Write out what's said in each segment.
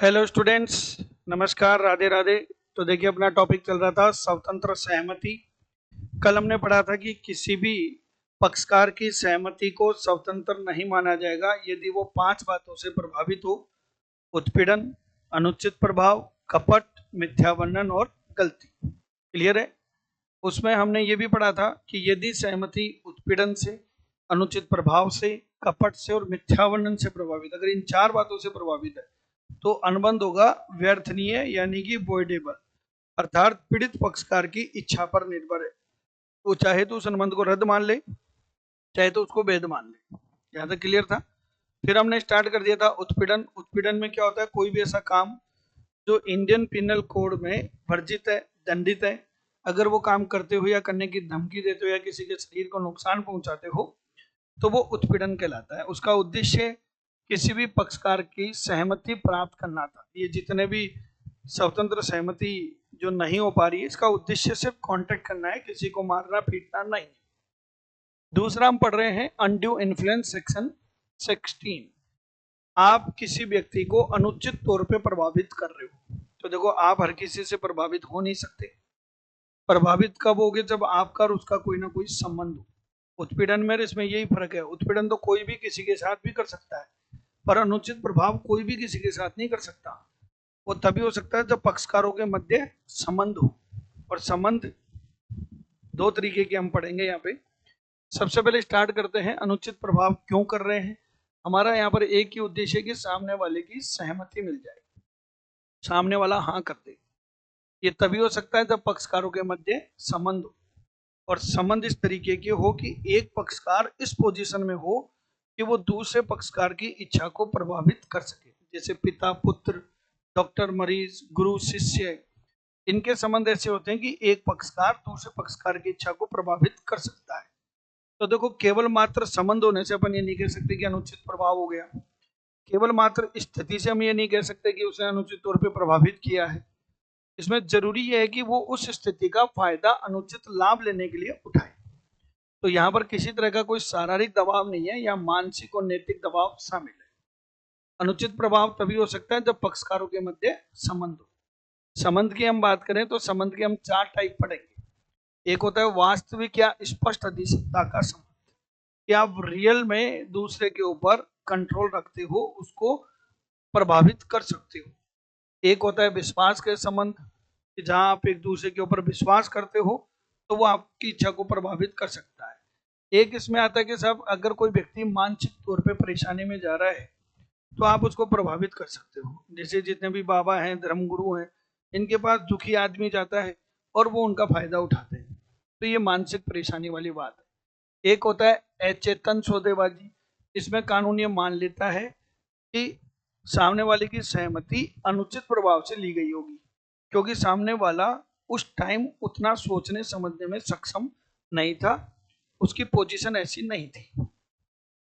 Hello students, नमस्कार, राधे राधे। तो देखिए, अपना टॉपिक चल रहा था स्वतंत्र सहमति। कल हमने पढ़ा था कि किसी भी पक्षकार की सहमति को स्वतंत्र नहीं माना जाएगा यदि वो 5 बातों से प्रभावित हो: उत्पीड़न, अनुचित प्रभाव, कपट, मिथ्या वर्णन और गलती। क्लियर है? उसमें हमने ये भी पढ़ा था कि यदि सहमति उत्पीड़न से, अनुचित प्रभाव से, कपट से और मिथ्या वर्णन से प्रभावित, अगर इन 4 बातों से प्रभावित है तो अनुबंध होगा व्यर्थनीय, यानी कि वॉइडेबल, अर्थात पीड़ित पक्षकार की इच्छा पर निर्भर है। वो चाहे तो उस अनुबंध को रद्द मान ले, चाहे तो उसको वैध मान ले। यहाँ तक क्लियर था? फिर हमने स्टार्ट कर दिया था उत्पीड़न। उत्पीड़न में क्या होता है? कोई भी ऐसा काम जो इंडियन पिनल कोड में वर्जित है, दंडित है, अगर वो काम करते हो या करने की धमकी देते हो या किसी के शरीर को नुकसान पहुंचाते हो तो वो उत्पीड़न कहलाता है। उसका उद्देश्य किसी भी पक्षकार की सहमति प्राप्त करना था। ये जितने भी स्वतंत्र सहमति जो नहीं हो पा रही है, इसका उद्देश्य सिर्फ कांटेक्ट करना है, किसी को मारना पीटना नहीं। दूसरा हम पढ़ रहे हैं अनड्यू इन्फ्लुएंस, सेक्शन 16। आप किसी व्यक्ति को अनुचित तौर पे प्रभावित कर रहे हो। तो देखो, आप हर किसी से प्रभावित हो नहीं सकते। प्रभावित कब होगे? जब आपका और उसका कोई ना कोई संबंध हो। उत्पीड़न में इसमें यही फर्क है। उत्पीड़न तो कोई भी किसी के साथ भी कर सकता है, पर अनुचित प्रभाव कोई भी किसी के साथ नहीं कर सकता। वो तभी हो सकता है जब पक्षकारों के मध्य संबंध हो। और संबंध दो तरीके के हम पढ़ेंगे यहाँ पे। सबसे पहले स्टार्ट करते हैं, अनुचित प्रभाव क्यों कर रहे हैं। हमारा यहाँ पर एक ही उद्देश्य है कि सामने वाले की सहमति मिल जाए, सामने वाला हाँ कर दे। ये तभी हो सकता है जब पक्षकारों के मध्य संबंध हो, और संबंध इस तरीके के हो कि एक पक्षकार इस पोजीशन में हो कि वो दूसरे पक्षकार की इच्छा को प्रभावित कर सके। जैसे पिता पुत्र, डॉक्टर मरीज, गुरु शिष्य, इनके संबंध ऐसे होते हैं कि एक पक्षकार दूसरे पक्षकार की इच्छा को प्रभावित कर सकता है। तो देखो, केवल मात्र संबंध होने से अपन ये नहीं कह सकते कि अनुचित प्रभाव हो गया। केवल मात्र स्थिति से हम ये नहीं कह सकते कि उसने अनुचित तौर पे प्रभावित किया है। इसमें जरूरी यह है कि वो उस स्थिति का फायदा, अनुचित लाभ लेने के लिए उठाए। तो यहाँ पर किसी तरह का कोई शारीरिक दबाव नहीं है या मानसिक और नैतिक दबाव शामिल है। अनुचित प्रभाव तभी हो सकता है जब पक्षकारों के मध्य संबंध हो। संबंध की हम बात करें तो संबंध के हम 4 टाइप पढ़ेंगे। एक होता है वास्तविक या स्पष्ट अधिसत्ता का संबंध, कि आप रियल में दूसरे के ऊपर कंट्रोल रखते हो, उसको प्रभावित कर सकते हो। एक होता है विश्वास के संबंध, कि जहां आप एक दूसरे के ऊपर विश्वास करते हो तो वो आपकी इच्छा को प्रभावित कर सकता है। एक इसमें आता है कि साहब, अगर कोई व्यक्ति मानसिक तौर पे परेशानी में जा रहा है तो आप उसको प्रभावित कर सकते हो। जैसे जितने भी बाबा हैं, धर्मगुरु हैं, इनके पास दुखी आदमी जाता है और वो उनका फायदा उठाते हैं। तो ये मानसिक परेशानी वाली बात है। एक होता है अचेतन सौदेबाजी। इसमें कानून ये मान लेता है कि सामने वाले की सहमति अनुचित प्रभाव से ली गई होगी, क्योंकि सामने वाला उस टाइम उतना सोचने समझने में सक्षम नहीं था, उसकी पोजीशन ऐसी नहीं थी।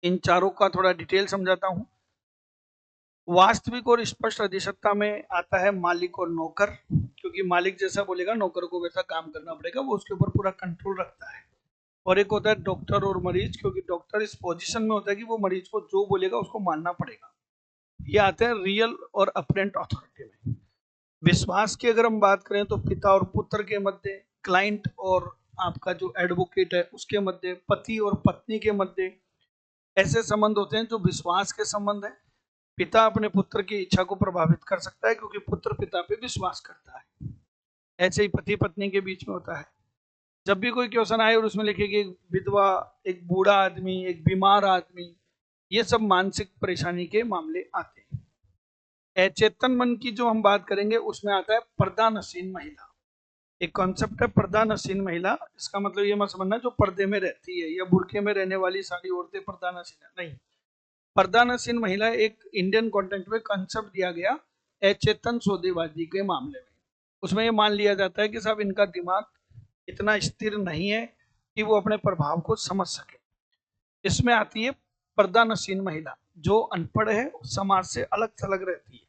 इन चारों का थोड़ा डिटेल समझाता हूं। वास्तविक और स्पष्ट अधिसत्ता में आता है मालिक और नौकर, क्योंकि मालिक जैसा बोलेगा नौकर को वैसा काम करना पड़ेगा, वो उसके ऊपर पूरा कंट्रोल रखता है। और एक होता है डॉक्टर और मरीज, क्योंकि डॉक्टर इस पोजीशन में होता है कि वो मरीज को जो बोलेगा उसको मानना पड़ेगा। ये आते हैं रियल और अपरेंट अथॉरिटी में। विश्वास की अगर हम बात करें तो पिता और पुत्र के मध्य, क्लाइंट और आपका जो एडवोकेट है उसके मध्य, पति और पत्नी के मध्य, ऐसे संबंध होते हैं जो विश्वास के संबंध है। पिता अपने पुत्र की इच्छा को प्रभावित कर सकता है क्योंकि पुत्र पिता पे विश्वास करता है। ऐसे ही पति पत्नी के बीच में होता है। जब भी कोई क्वेश्चन आए और उसमें लिखे कि एक विधवा, एक बूढ़ा आदमी, एक बीमार आदमी, ये सब मानसिक परेशानी के मामले आते हैं। अचेतन मन की जो हम बात करेंगे उसमें आता है पर्दानसीन महिला। एक कॉन्सेप्ट है पर्दानसीन महिला। इसका मतलब ये मत समझना जो पर्दे में रहती है या बुरके में रहने वाली सारी औरतें पर्दानसीन है, नहीं। पर्दानसीन महिला एक इंडियन कॉन्टेक्स्ट में कंसेप्ट दिया गया अचेतन सौदेबाजी के मामले में। उसमें ये मान लिया जाता है कि साहब इनका दिमाग इतना स्थिर नहीं है कि वो अपने प्रभाव को समझ सके। इसमें आती है पर्दानसीन महिला, जो अनपढ़ है, समाज से अलग थलग रहती है।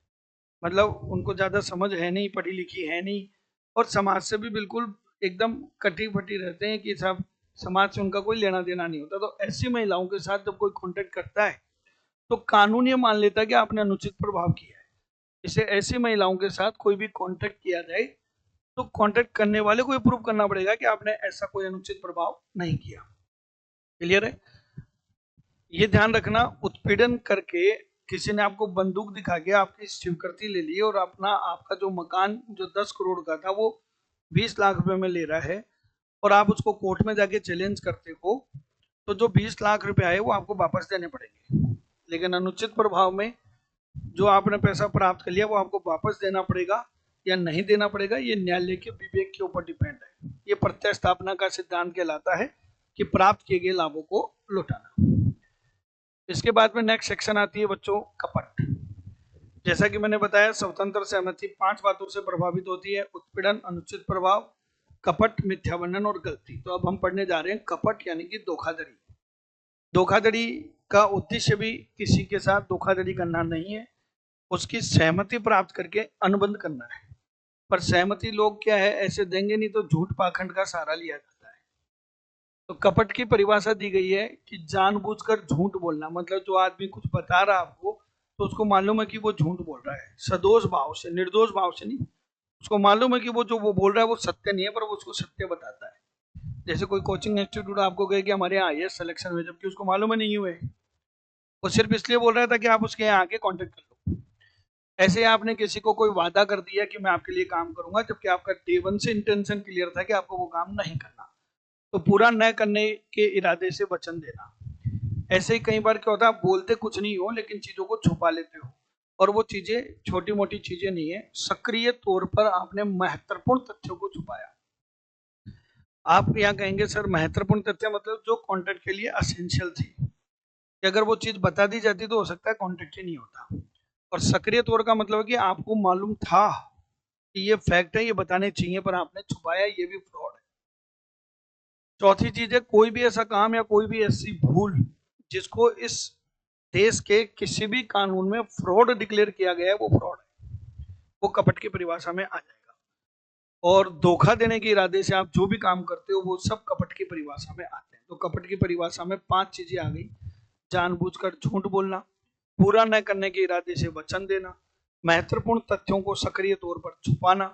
मतलब उनको ज्यादा समझ है नहीं, पढ़ी लिखी है नहीं, और समाज से भी बिल्कुल एकदम कटी फटी रहते हैं कि साहब समाज से उनका कोई लेना देना नहीं होता। तो ऐसी महिलाओं के साथ जब कोई कॉन्टेक्ट करता है तो कानून ये मान लेता है कि आपने अनुचित प्रभाव किया है। इसे ऐसी महिलाओं के साथ कोई भी कॉन्टेक्ट किया जाए तो कॉन्टेक्ट करने वाले को ये प्रूव करना पड़ेगा कि आपने ऐसा कोई अनुचित प्रभाव नहीं किया। क्लियर है? ये ध्यान रखना, उत्पीड़न करके किसी ने आपको बंदूक दिखा के आपकी स्वीकृति ले ली और आपका जो मकान जो 10 करोड़ का था वो 20 लाख रुपए में ले रहा है और आप उसको कोर्ट में जाके चैलेंज करते हो, तो जो 20 लाख रुपए आए वो आपको वापस देने पड़ेंगे। लेकिन अनुचित प्रभाव में जो आपने पैसा प्राप्त कर लिया वो आपको वापस देना पड़ेगा या नहीं देना पड़ेगा, ये न्यायालय के विवेक के ऊपर डिपेंड है। ये प्रत्यस्थापना का सिद्धांत कहलाता है कि प्राप्त किए गए लाभों को लौटाना। इसके बाद में नेक्स्ट सेक्शन आती है बच्चों कपट। जैसा कि मैंने बताया, स्वतंत्र सहमति 5 बातों से प्रभावित होती है: उत्पीड़न, अनुचित प्रभाव, कपट, मिथ्या वर्णन और गलती। तो अब हम पढ़ने जा रहे हैं कपट यानी कि धोखाधड़ी। धोखाधड़ी का उद्देश्य भी किसी के साथ धोखाधड़ी करना नहीं है, उसकी सहमति प्राप्त करके अनुबंध करना है। पर सहमति लोग क्या है, ऐसे देंगे नहीं तो झूठ पाखंड का सहारा लिया जाता है। तो कपट की परिभाषा दी गई है कि जानबूझकर झूठ बोलना, मतलब जो आदमी कुछ बता रहा है आपको तो उसको मालूम है कि वो झूठ बोल रहा है, सदोष भाव से, निर्दोष भाव से नहीं। उसको मालूम है कि वो जो वो बोल रहा है वो सत्य नहीं है, पर वो उसको सत्य बताता है। जैसे कोई कोचिंग इंस्टीट्यूट आपको कहे कि हमारे यहाँ आईएएस सिलेक्शन हुए, जबकि उसको मालूम है नहीं हुए, वो सिर्फ इसलिए बोल रहा था कि आप उसके यहाँ आके कांटेक्ट कर लो। ऐसे आपने किसी को कोई वादा कर दिया कि मैं आपके लिए काम करूंगा, जबकि आपका डे 1 से इंटेंशन क्लियर था कि आपको वो काम नहीं करना, तो पूरा न करने के इरादे से वचन देना। ऐसे ही कई बार क्या होता है, आप बोलते कुछ नहीं हो लेकिन चीजों को छुपा लेते हो, और वो चीजें छोटी मोटी चीजें नहीं है, सक्रिय तौर पर आपने महत्वपूर्ण तथ्यों को छुपाया। आप यहाँ कहेंगे सर महत्वपूर्ण तथ्य मतलब जो कॉन्ट्रैक्ट के लिए असेंशियल थी, कि अगर वो चीज बता दी जाती तो हो सकता है कॉन्ट्रैक्ट ही नहीं होता। और सक्रिय तौर का मतलब है कि आपको मालूम था कि ये फैक्ट है, ये बताने चाहिए, पर आपने छुपाया, ये भी फ्रॉड है। चौथी चीज है कोई भी ऐसा काम या कोई भी ऐसी भूल जिसको इस देश के किसी भी कानून में फ्रॉड डिक्लेयर किया गया है, वो फ्रॉड है, वो कपट की परिभाषा में आ जाएगा। और धोखा देने के इरादे से आप जो भी काम करते हो वो सब कपट की परिभाषा में आते हैं। तो कपट की परिभाषा में 5 चीजें आ गई: जानबूझकर झूठ बोलना, पूरा न करने के इरादे से वचन देना, महत्वपूर्ण तथ्यों को सक्रिय तौर पर छुपाना,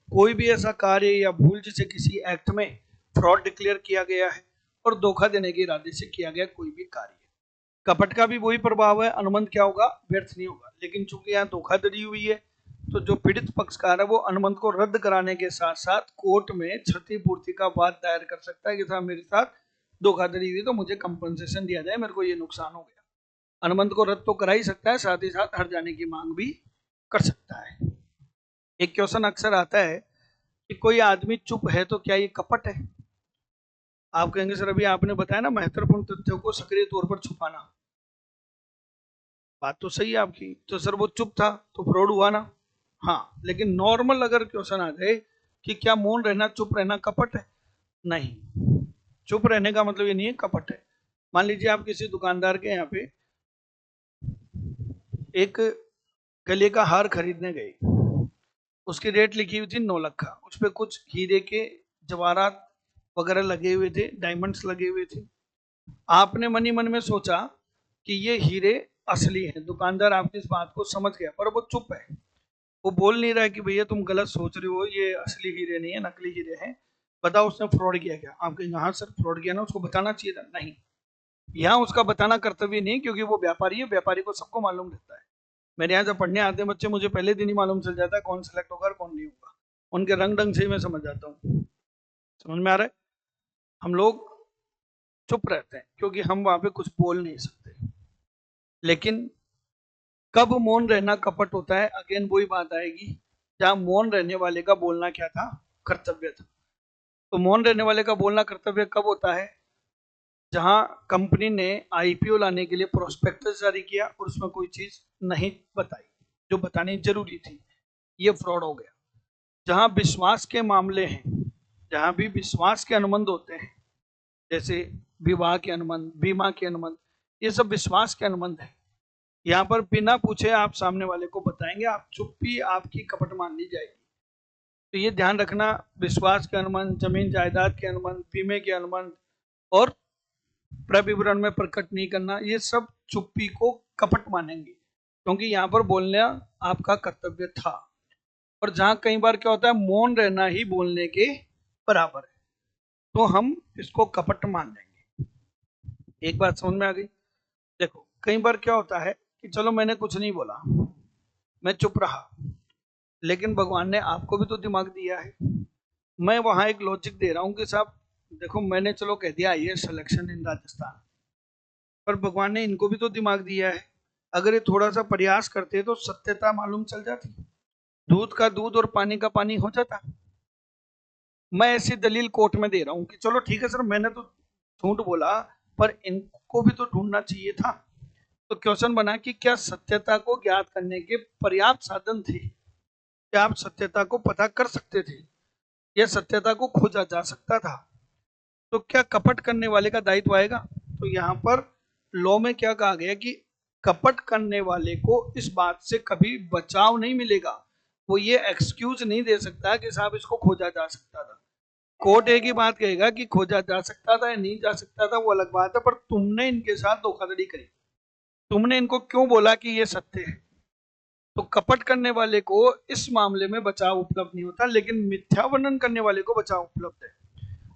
कोई भी ऐसा कार्य या भूल जिसे किसी एक्ट में फ्रॉड डिक्लेयर किया गया है, और धोखा देने के इरादे से किया गया कोई भी कार्य। कपट का भी वही प्रभाव है, अनुबंध क्या होगा, व्यर्थ नहीं होगा। लेकिन चूंकि यहाँ धोखाधड़ी हुई है तो जो पीड़ित पक्षकार है वो अनुबंध को रद्द कराने के साथ साथ कोर्ट में क्षतिपूर्ति का वाद दायर कर सकता है कि साहब मेरे साथ धोखाधड़ी हुई तो मुझे कंपनसेशन दिया जाए, मेरे को ये नुकसान हो गया। अनुबंध को रद्द तो करा ही सकता है, साथ ही साथ हट जाने की मांग भी कर सकता है। एक क्वेश्चन अक्सर आता है कि कोई आदमी चुप है तो क्या ये कपट है? आप कहेंगे सर अभी आपने बताया ना महत्वपूर्ण तथ्यों को सक्रिय तौर पर छुपाना, बात तो सही है आपकी, तो सर वो चुप था तो फ्रॉड हुआ ना? हाँ, लेकिन नॉर्मल अगर क्वेश्चन आ जाए कि क्या मौन रहना, चुप रहना कपट है? नहीं, चुप रहने का मतलब ये नहीं है कपट है। मान लीजिए आप किसी दुकानदार के यहाँ पे एक गले का हार खरीदने गए, उसकी रेट लिखी हुई थी 9 लाख का, उस पर कुछ हीरे के जवाहरात वगैरह लगे हुए थे, डायमंड्स लगे हुए थे। आपने मन ही मन में सोचा कि ये हीरे असली हैं। दुकानदार आपकी इस बात को समझ गया, पर वो चुप है, वो बोल नहीं रहा है कि भैया तुम गलत सोच रहे हो, ये असली हीरे नहीं है, नकली हीरे हैं, बताओ उसने फ्रॉड किया क्या? आप कहेंगे हाँ सर फ्रॉड किया ना, उसको बताना चाहिए था। नहीं, यहाँ उसका बताना कर्तव्य नहीं, क्योंकि वो व्यापारी है, व्यापारी को सबको मालूम रहता है। मेरे यहाँ जब पढ़ने आते हैं बच्चे, मुझे पहले दिन ही मालूम चल जाता है कौन सेलेक्ट होगा और कौन नहीं होगा, उनके रंग ढंग से ही मैं समझ जाता हूँ। समझ में आ रहा है? हम लोग चुप रहते हैं क्योंकि हम वहां पे कुछ बोल नहीं सकते। लेकिन कब मौन रहना कपट होता है, अगेन वही बात आएगी जहां मौन रहने वाले का बोलना क्या था, कर्तव्य था। तो मौन रहने वाले का बोलना कर्तव्य कब होता है? जहां कंपनी ने आईपीओ लाने के लिए प्रोस्पेक्टस जारी किया और उसमें कोई चीज नहीं बताई जो बतानी जरूरी थी, ये फ्रॉड हो गया। जहां विश्वास के मामले हैं, जहां भी विश्वास के अनुबंध होते हैं, जैसे विवाह के अनुबंध, बीमा के अनुबंध, ये सब विश्वास के अनुबंध है। यहाँ पर बिना पूछे आप सामने वाले को बताएंगे, आप चुप्पी आपकी कपट मान ली जाएगी। तो ये ध्यान रखना, विश्वास के अनुबंध, जमीन जायदाद के अनुबंध, बीमे के अनुबंध और प्रविवरण में प्रकट नहीं करना, ये सब चुप्पी को कपट मानेंगे। क्योंकि यहाँ पर बोलना आपका कर्तव्य था। और जहां कई बार क्या होता है, मौन रहना ही बोलने के बराबर है, तो हम इसको कपट मान लेंगे। एक बात समझ में आ गई? देखो कई बार क्या होता है कि चलो मैंने कुछ नहीं बोला, मैं चुप रहा, लेकिन भगवान ने आपको भी तो दिमाग दिया है। मैं वहां एक लॉजिक दे रहा हूं कि साहब देखो मैंने चलो कह दिया ये सिलेक्शन इन राजस्थान, पर भगवान ने इनको भी तो दिमाग दिया है। अगर ये थोड़ा सा प्रयास करते तो सत्यता मालूम चल जाती, दूध का दूध और पानी का पानी हो जाता। मैं ऐसी दलील कोर्ट में दे रहा हूं कि चलो ठीक है सर मैंने तो झूठ बोला, पर इनको भी तो ढूंढना चाहिए था। तो क्वेश्चन बना कि क्या सत्यता को ज्ञात करने के पर्याप्त साधन थे? क्या आप सत्यता को पता कर सकते थे या सत्यता को खोजा जा सकता था? तो क्या कपट करने वाले का दायित्व आएगा? तो यहाँ पर लॉ में क्या कहा गया कि कपट करने वाले को इस बात से कभी बचाव नहीं मिलेगा। वो ये एक्सक्यूज नहीं दे सकता कि साहब इसको खोजा जा सकता था। कोर्ट एक ही बात कहेगा कि खोजा जा सकता था या नहीं जा सकता था वो अलग बात है, पर तुमने इनके साथ धोखाधड़ी करी, तुमने इनको क्यों बोला कि ये सत्य है? तो कपट करने वाले को इस मामले में बचाव उपलब्ध नहीं होता, लेकिन मिथ्या वर्णन करने वाले को बचाव उपलब्ध है।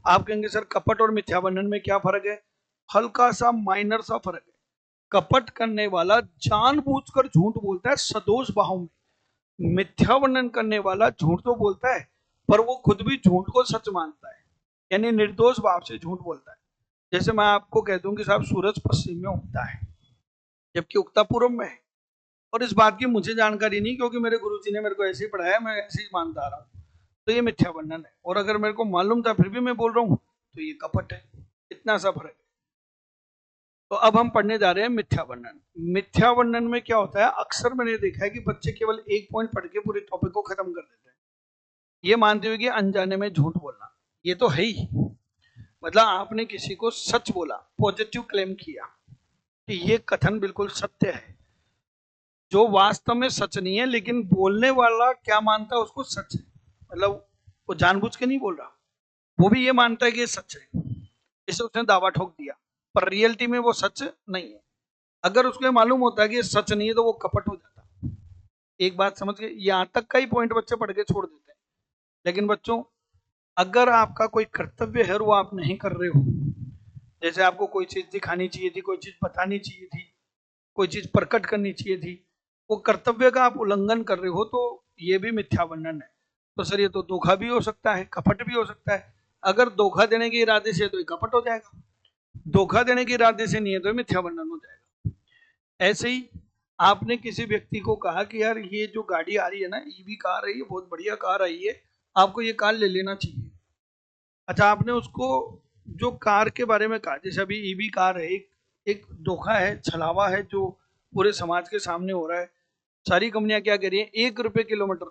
आप कहेंगे सर कपट और मिथ्या वर्णन में क्या फर्क है? हल्का सा माइनर सा फर्क है। कपट करने वाला जानबूझकर झूठ बोलता है सदोष भाव में, मिथ्या वर्णन करने वाला झूठ तो बोलता है पर वो खुद भी झूठ को सच मानता है, यानी निर्दोष भाव से झूठ बोलता है। जैसे मैं आपको कह दूं कि साहब सूरज पश्चिम में उगता है जबकि उगता पूर्व में है, और इस बात की मुझे जानकारी नहीं क्योंकि मेरे गुरुजी ने मेरे को ऐसे ही पढ़ाया, मैं ऐसे ही मानता आ रहा हूँ, तो ये मिथ्या वर्णन है। और अगर मेरे को मालूम था फिर भी मैं बोल रहा हूँ तो ये कपट है। इतना सा फर्क है। तो अब हम पढ़ने जा रहे हैं मिथ्या वर्णन। मिथ्या वर्णन में क्या होता है, अक्सर मैंने देखा है कि बच्चे केवल एक पॉइंट पढ़ के पूरे टॉपिक को खत्म कर देते हैं, ये मानते हुए कि अनजाने में झूठ बोलना। ये तो है ही, मतलब आपने किसी को सच बोला, पॉजिटिव क्लेम किया कि ये कथन बिल्कुल सत्य है, जो वास्तव में सच नहीं है, लेकिन बोलने वाला क्या मानता है उसको सच है। मतलब वो जानबूझ के नहीं बोल रहा, वो भी ये मानता है कि ये सच है, इसे उसने दावा ठोक दिया, पर रियलिटी में वो सच नहीं है। अगर उसको मालूम होता है कि ये सच नहीं है तो वो कपट हो जाता। एक बात समझ गए? यहां तक का ही पॉइंट बच्चे पढ़ के छोड़ देते हैं। लेकिन बच्चों अगर आपका कोई कर्तव्य है और वो आप नहीं कर रहे हो, जैसे आपको कोई चीज दिखानी चाहिए थी, कोई चीज बतानी चाहिए थी, कोई चीज प्रकट करनी चाहिए थी, वो कर्तव्य का आप उल्लंघन कर रहे हो, तो ये भी मिथ्या वर्णन है। तो सर ये तो धोखा भी हो सकता है, कपट भी हो सकता है। अगर धोखा देने के इरादे से तो ये कपट हो जाएगा, धोखा देने के इरादे से नहीं है तो मिथ्या वर्णन हो जाएगा। ऐसे ही आपने किसी व्यक्ति को कहा कि यार ये जो गाड़ी आ रही है ना, ईवी कार है, ये बहुत बढ़िया कार आई है, आपको ये कार ले लेना चाहिए। अच्छा आपने उसको जो कार के बारे में कहा, जैसे अभी ईवी कार है, एक धोखा है, छलावा है जो पूरे समाज के सामने हो रहा है। सारी कंपनियां क्या कह रही है, 1 रुपए किलोमीटर,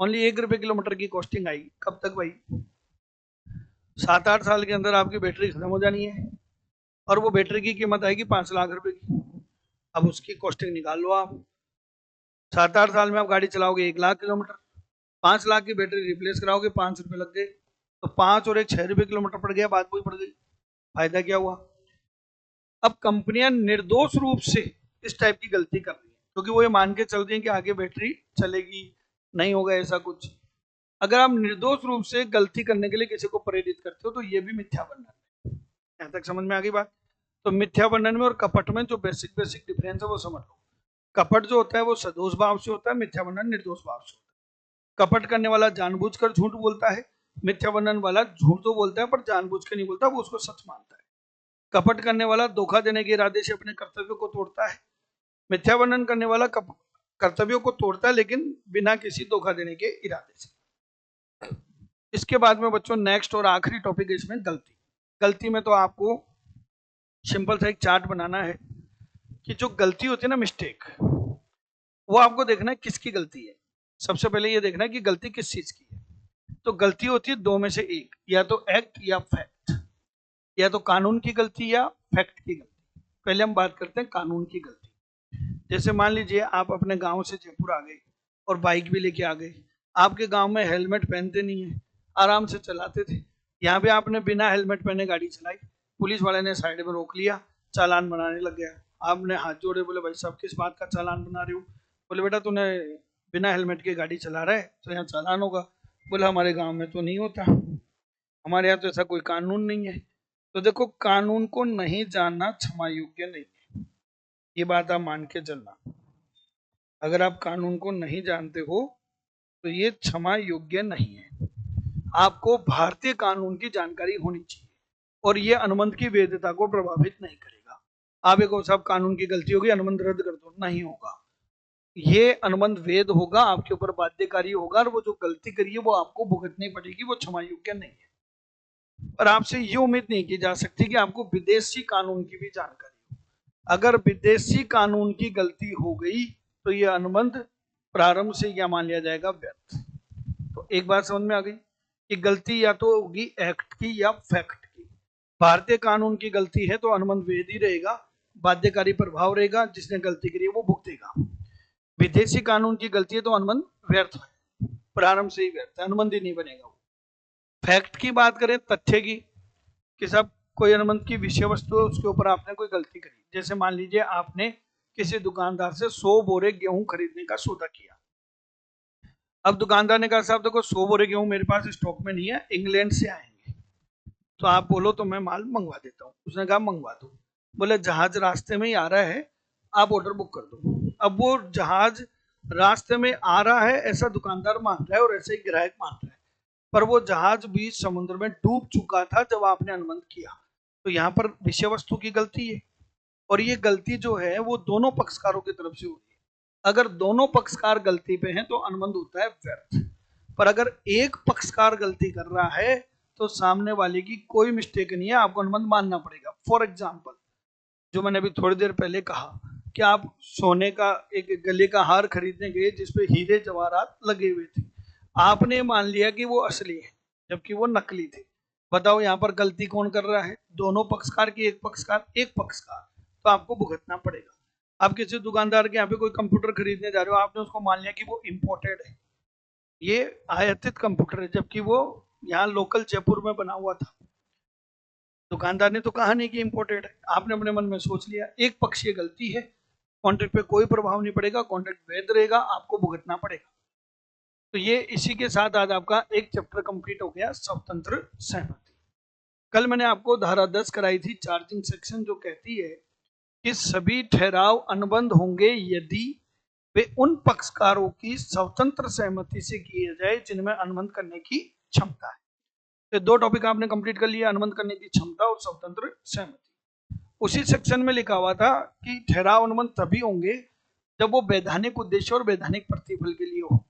ओनली 1 रुपए किलोमीटर की कॉस्टिंग आएगी। कब तक भाई? 7-8 साल के अंदर आपकी बैटरी खत्म हो जानी है और वो बैटरी की कीमत आएगी 5 लाख रुपए की। अब उसकी कॉस्टिंग निकाल लो आप, 7-8 साल में आप गाड़ी चलाओगे 1 लाख किलोमीटर, 5 लाख की बैटरी रिप्लेस कराओगे, 5 रुपए लग गए, तो 5 और 1 6 रुपए किलोमीटर पड़ गया, बात वही पड़ गई। फायदा क्या हुआ? अब कंपनियां निर्दोष रूप से इस टाइप की गलती कर रही है क्योंकि वो ये मान के चल रही है कि आगे बैटरी चलेगी, नहीं होगा ऐसा कुछ। अगर आप निर्दोष रूप से गलती करने के लिए किसी को प्रेरित करते हो तो ये भी मिथ्या वर्णन है। यहां तक समझ में आ गई बात? तो मिथ्या वर्णन में और कपट में जो बेसिक बेसिक डिफरेंस है वो समझ लो। कपट जो होता है वो सदोष भाव से होता है, मिथ्या वर्णन निर्दोष भाव से होता है। कपट करने वाला जानबूझकर झूठ बोलता है, मिथ्या वर्णन वाला झूठ तो बोलता है पर जानबूझ के नहीं बोलता, वो उसको सच मानता है। कपट करने वाला धोखा देने के इरादे से अपने कर्तव्यों को तोड़ता है, मिथ्या वर्णन करने वाला कर्तव्यों को तोड़ता है लेकिन बिना किसी धोखा देने के इरादे से। इसके बाद में बच्चों नेक्स्ट और आखिरी टॉपिक है इसमें गलती। गलती में तो आपको सिंपल सा एक चार्ट बनाना है कि जो गलती होती है ना, मिस्टेक, वो आपको देखना है किसकी गलती है। सबसे पहले ये देखना है कि गलती किस चीज की है। तो गलती होती है दो में से एक, या तो एक्ट या फैक्ट, या तो कानून की गलती या फैक्ट की गलती। पहले हम बात करते हैं कानून की गलती। जैसे मान लीजिए आप अपने गांव से जयपुर आ गए और बाइक भी लेके आ गए, आपके गांव में हेलमेट पहनते नहीं है, आराम से चलाते थे, यहाँ पे आपने बिना हेलमेट पहने गाड़ी चलाई, पुलिस वाले ने साइड में रोक लिया, चालान बनाने लग गया, आपने हाथ जोड़े, बोले भाई साहब किस बात का चालान बना रहे हो? बोले बेटा तूने बिना हेलमेट के गाड़ी चला रहा है तो यहाँ चालान होगा। बोला हमारे गांव में तो नहीं होता, हमारे यहाँ तो ऐसा कोई कानून नहीं है। तो देखो, कानून को नहीं जानना क्षमा योग्य नहीं है, ये बात आप मान के चलना। अगर आप कानून को नहीं जानते हो तो ये क्षमा योग्य नहीं है। आपको भारतीय कानून की जानकारी होनी चाहिए और ये अनुबंध की वैधता को प्रभावित नहीं करेगा। आप एक साहब कानून की गलती होगी, अनुबंध रद्द कर दो, नहीं होगा। ये अनुबंध वैध होगा, आपके ऊपर बाध्यकारी होगा, और वो जो गलती करी है वो आपको भुगतनी पड़ेगी, वो क्षमा योग्य नहीं है। पर आपसे ये उम्मीद नहीं की जा सकती कि आपको विदेशी कानून की भी जानकारी हो। अगर विदेशी कानून की गलती हो गई तो यह अनुबंध प्रारंभ से क्या मान लिया जाएगा? व्यर्थ। तो एक बात समझ में आ गई कि गलती या तो होगी एक्ट की या फैक्ट की। भारतीय कानून की गलती है तो अनुबंध वैध ही रहेगा, बाध्यकारी प्रभाव रहेगा, जिसने गलती करी है वो भुगतेगा। विदेशी कानून की गलती है तो अनुबंध व्यर्थ है, प्रारंभ से ही व्यर्थ है, अनुबंध ही नहीं बनेगा। फैक्ट की बात करें, तथ्य की, कि सब कोई अनुबंध की विषय वस्तु है, उसके ऊपर आपने कोई गलती करी। जैसे मान लीजिए आपने किसी दुकानदार से 100 बोरे गेहूं खरीदने का सौदा किया। अब दुकानदार ने कहा साहब देखो 100 बोरे गेहूं मेरे पास स्टॉक में नहीं है, इंग्लैंड से आएंगे, तो आप बोलो तो मैं माल मंगवा देता हूँ। उसने कहा मंगवा दो। बोले जहाज रास्ते में ही आ रहा है, आप ऑर्डर बुक कर दो। अब वो जहाज रास्ते में आ रहा है ऐसा दुकानदार मान रहा है और ऐसे ही ग्राहक मान रहा है, पर वो जहाज बीच समुद्र में डूब चुका था जब आपने अनुबंध किया। तो यहाँ पर विषय वस्तु की गलती है, और ये गलती जो है वो दोनों पक्षकारों की तरफ से हो रही है। अगर दोनों पक्षकार गलती पे हैं तो अनुबंध होता है व्यर्थ। पर अगर एक पक्षकार गलती कर रहा है तो सामने वाले की कोई मिस्टेक नहीं है, आपको अनुबंध मानना पड़ेगा। फॉर एग्जाम्पल, जो मैंने अभी थोड़ी देर पहले कहा कि आप सोने का एक गले का हार खरीदने गए जिसपे हीरे जवाहरात लगे हुए थे, आपने मान लिया कि वो असली है जबकि वो नकली थे। बताओ यहाँ पर गलती कौन कर रहा है? दोनों पक्षकार की, एक पक्षकार? एक पक्षकार। तो आपको भुगतना पड़ेगा। आप किसी दुकानदार के यहाँ पे कोई कंप्यूटर खरीदने जा रहे हो, आपने उसको मान लिया कि वो इम्पोर्टेड है, ये आयातित कंप्यूटर है, जबकि वो यहाँ लोकल जयपुर में बना हुआ था। दुकानदार ने तो कहा नहीं कि इम्पोर्टेड है, आपने अपने मन में सोच लिया। एक पक्षीय गलती है, कॉन्ट्रैक्ट पे कोई प्रभाव नहीं पड़ेगा, कॉन्ट्रैक्ट वैध रहेगा, आपको भुगतना पड़ेगा। तो ये इसी के साथ आज आपका एक चैप्टर कंप्लीट हो गया, स्वतंत्र सहमति। कल मैंने आपको धारा 10 कराई थी, चार्जिंग सेक्शन, जो कहती है कि सभी ठहराव अनुबंध होंगे यदि वे उन पक्षकारों की स्वतंत्र सहमति से किए जाए जिनमें अनुबंध करने की क्षमता है। तो दो टॉपिक आपने कंप्लीट कर लिया, अनुबंध करने की क्षमता और स्वतंत्र सहमति। उसी सेक्शन में लिखा हुआ था कि ठहराव अनुबंध तभी होंगे जब वो वैधानिक उद्देश्य और वैधानिक प्रतिफल के लिए हो।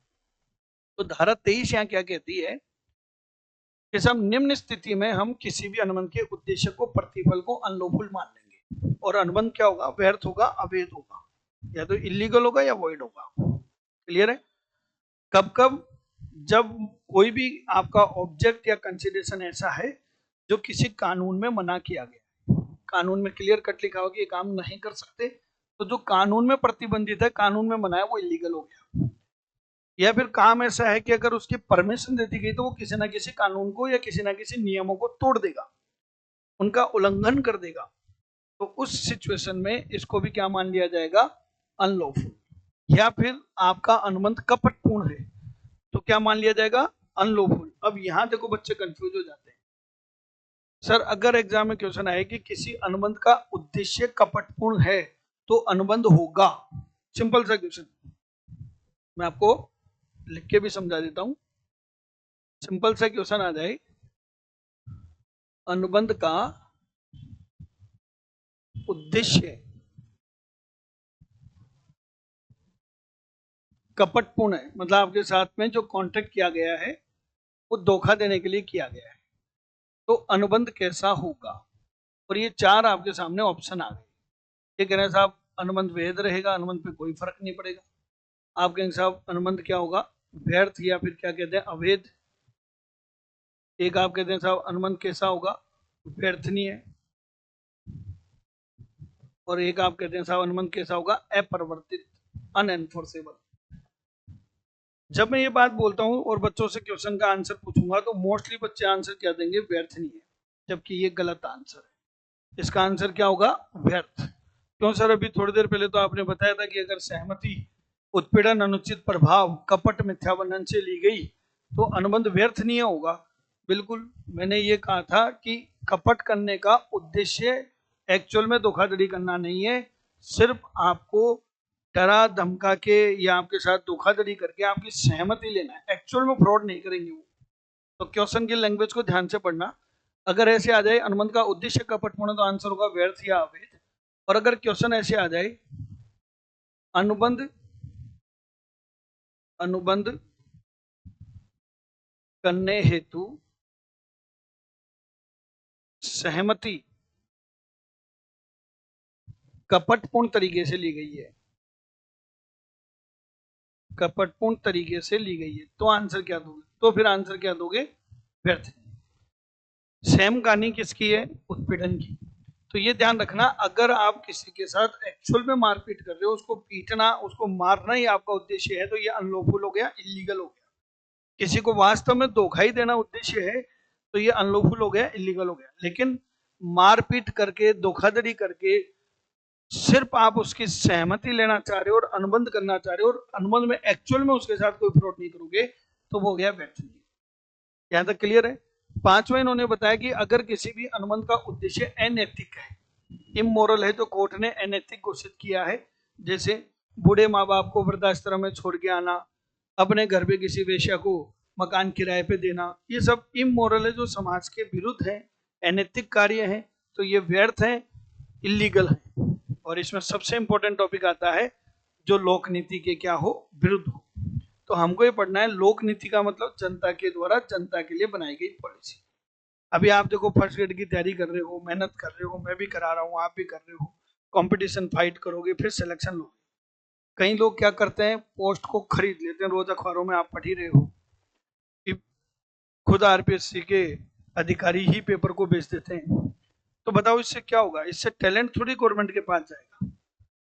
तो धारा 23 यहाँ क्या कहती है कि सब निम्न स्थिति में हम किसी भी अनुबंध के उद्देश्य को, प्रतिफल को अनलॉफुल मान लेंगे, और अनुबंध क्या होगा? व्यर्थ होगा, अवैध होगा, या तो इलीगल होगा या वॉइड होगा। क्लियर है? कब कब? जब कोई भी आपका ऑब्जेक्ट या कंसिडरेशन ऐसा है जो किसी कानून में मना किया गया, कानून में क्लियर कट लिखा हो कि ये काम नहीं कर सकते, तो जो कानून में प्रतिबंधित है, कानून में मना है, वो इलीगल हो गया। या फिर काम ऐसा है कि अगर उसकी परमिशन दे दी गई तो वो किसी ना किसी कानून को या किसी ना किसी नियमों को तोड़ देगा, उनका उल्लंघन कर देगा, तो उस सिचुएशन में इसको भी क्या मान लिया जाएगा? अनलॉफुल। या फिर आपका अनुबंध कपटपूर्ण है तो क्या मान लिया जाएगा? अनलॉफुल। अब यहां देखो बच्चे कंफ्यूज हो जाते हैं। सर अगर एग्जाम में क्वेश्चन आए कि किसी अनुबंध का उद्देश्य कपटपूर्ण है तो अनुबंध होगा, सिंपल सा क्वेश्चन, मैं आपको लिख के भी समझा देता हूं। सिंपल सा क्वेश्चन आ जाए, अनुबंध का उद्देश्य कपटपूर्ण है, मतलब आपके साथ में जो कॉन्ट्रैक्ट किया गया है वो धोखा देने के लिए किया गया है, तो अनुबंध कैसा होगा? और ये चार आपके सामने ऑप्शन आ गए। ये कह रहे हैं साहब अनुबंध वैध रहेगा, अनुबंध पे कोई फर्क नहीं पड़ेगा। आप कहेंगे साहब अनुबंध क्या होगा? व्यर्थ, या फिर क्या कहते हैं? अवैध। एक आप कहते हैं साहब अनुबंध कैसा होगा? व्यर्थ नहीं है। और एक आप कहते हैं साहब अनुबंध कैसा होगा? अपरिवर्तित, अनएनफोर्सेबल। जब मैं ये बात बोलता हूँ और बच्चों से क्वेश्चन का आंसर पूछूंगा तो मोस्टली बच्चे आंसर क्या देंगे? व्यर्थ नहीं है, जबकि ये गलत आंसर है। इसका आंसर क्या होगा? व्यर्थ। क्यों सर? अभी थोड़ी देर पहले तो आपने बताया था कि अगर सहमति, उत्पीड़न, अनुचित प्रभाव, कपट, मिथ्याबंधन से ली गई तो अनुबंध व्यर्थ नहीं होगा। बिल्कुल, मैंने ये कहा था कि कपट करने का उद्देश्य एक्चुअल में धोखाधड़ी करना नहीं है, सिर्फ आपको डरा धमका के या आपके साथ धोखाधड़ी करके आपकी सहमति लेना है। एक्चुअल में फ्रॉड नहीं करेंगे वो। तो क्वेश्चन की लैंग्वेज को ध्यान से पढ़ना। अगर ऐसे आ जाए अनुबंध का उद्देश्य कपटपूर्ण, तो आंसर होगा व्यर्थ या अवैध। और अगर क्वेश्चन ऐसे आ जाए अनुबंध अनुबंध करने हेतु सहमति कपटपूर्ण तरीके से ली गई है, कपटपूर्ण तरीके से ली गई है, तो आंसर क्या दोगे? तो फिर आंसर क्या दोगे? व्यर्थ। सेम कहानी किसकी है? उत्पीड़न की। तो ये ध्यान रखना, अगर आप किसी के साथ एक्चुअल में मारपीट कर रहे हो, उसको पीटना, उसको मारना ही आपका उद्देश्य है, तो ये अनलॉफुल हो गया, इलीगल हो गया। किसी को वास्तव में धोखा ही देना उद्देश्य है तो ये अनलॉफुल हो गया, इलीगल हो गया। लेकिन मारपीट करके, धोखाधड़ी करके, सिर्फ आप उसकी सहमति लेना चाह रहे हो और अनुबंध करना चाह रहे हो और अनुबंध में एक्चुअल में उसके साथ कोई फ्रॉड नहीं करोगे, तो वो हो गया व्यर्थ। यहां तक क्लियर है? पांचवा इन्होंने बताया कि अगर किसी भी अनुबंध का उद्देश्य अनैतिक है, इमोरल है, तो कोर्ट ने अनैतिक घोषित किया है। जैसे बूढ़े माँ बाप को वृद्धाश्रम में छोड़ के आना, अपने घर पे किसी वेश्या को मकान किराए पे देना, ये सब इमोरल है, जो समाज के विरुद्ध है, अनैतिक कार्य है, तो ये व्यर्थ है, इलीगल है। और इसमें सबसे इंपॉर्टेंट टॉपिक आता है जो लोक नीति के क्या हो? विरुद्ध हो। तो हमको ये पढ़ना है, लोक नीति का मतलब जनता के द्वारा जनता के लिए बनाई गई पॉलिसी। अभी आप देखो, फर्स्ट ग्रेड की तैयारी कर रहे हो, मेहनत कर रहे हो, मैं भी करा रहा हूँ, आप भी कर रहे हो, कंपटीशन फाइट करोगे, फिर सिलेक्शन लोगे। कई लोग क्या करते हैं, पोस्ट को खरीद लेते हैं। रोज अखबारों में आप पढ़ ही रहे हो कि खुद आरपीएससी के अधिकारी ही पेपर को बेच देते हैं। तो बताओ इससे क्या होगा? इससे टैलेंट थोड़ी गवर्नमेंट के पास जाएगा,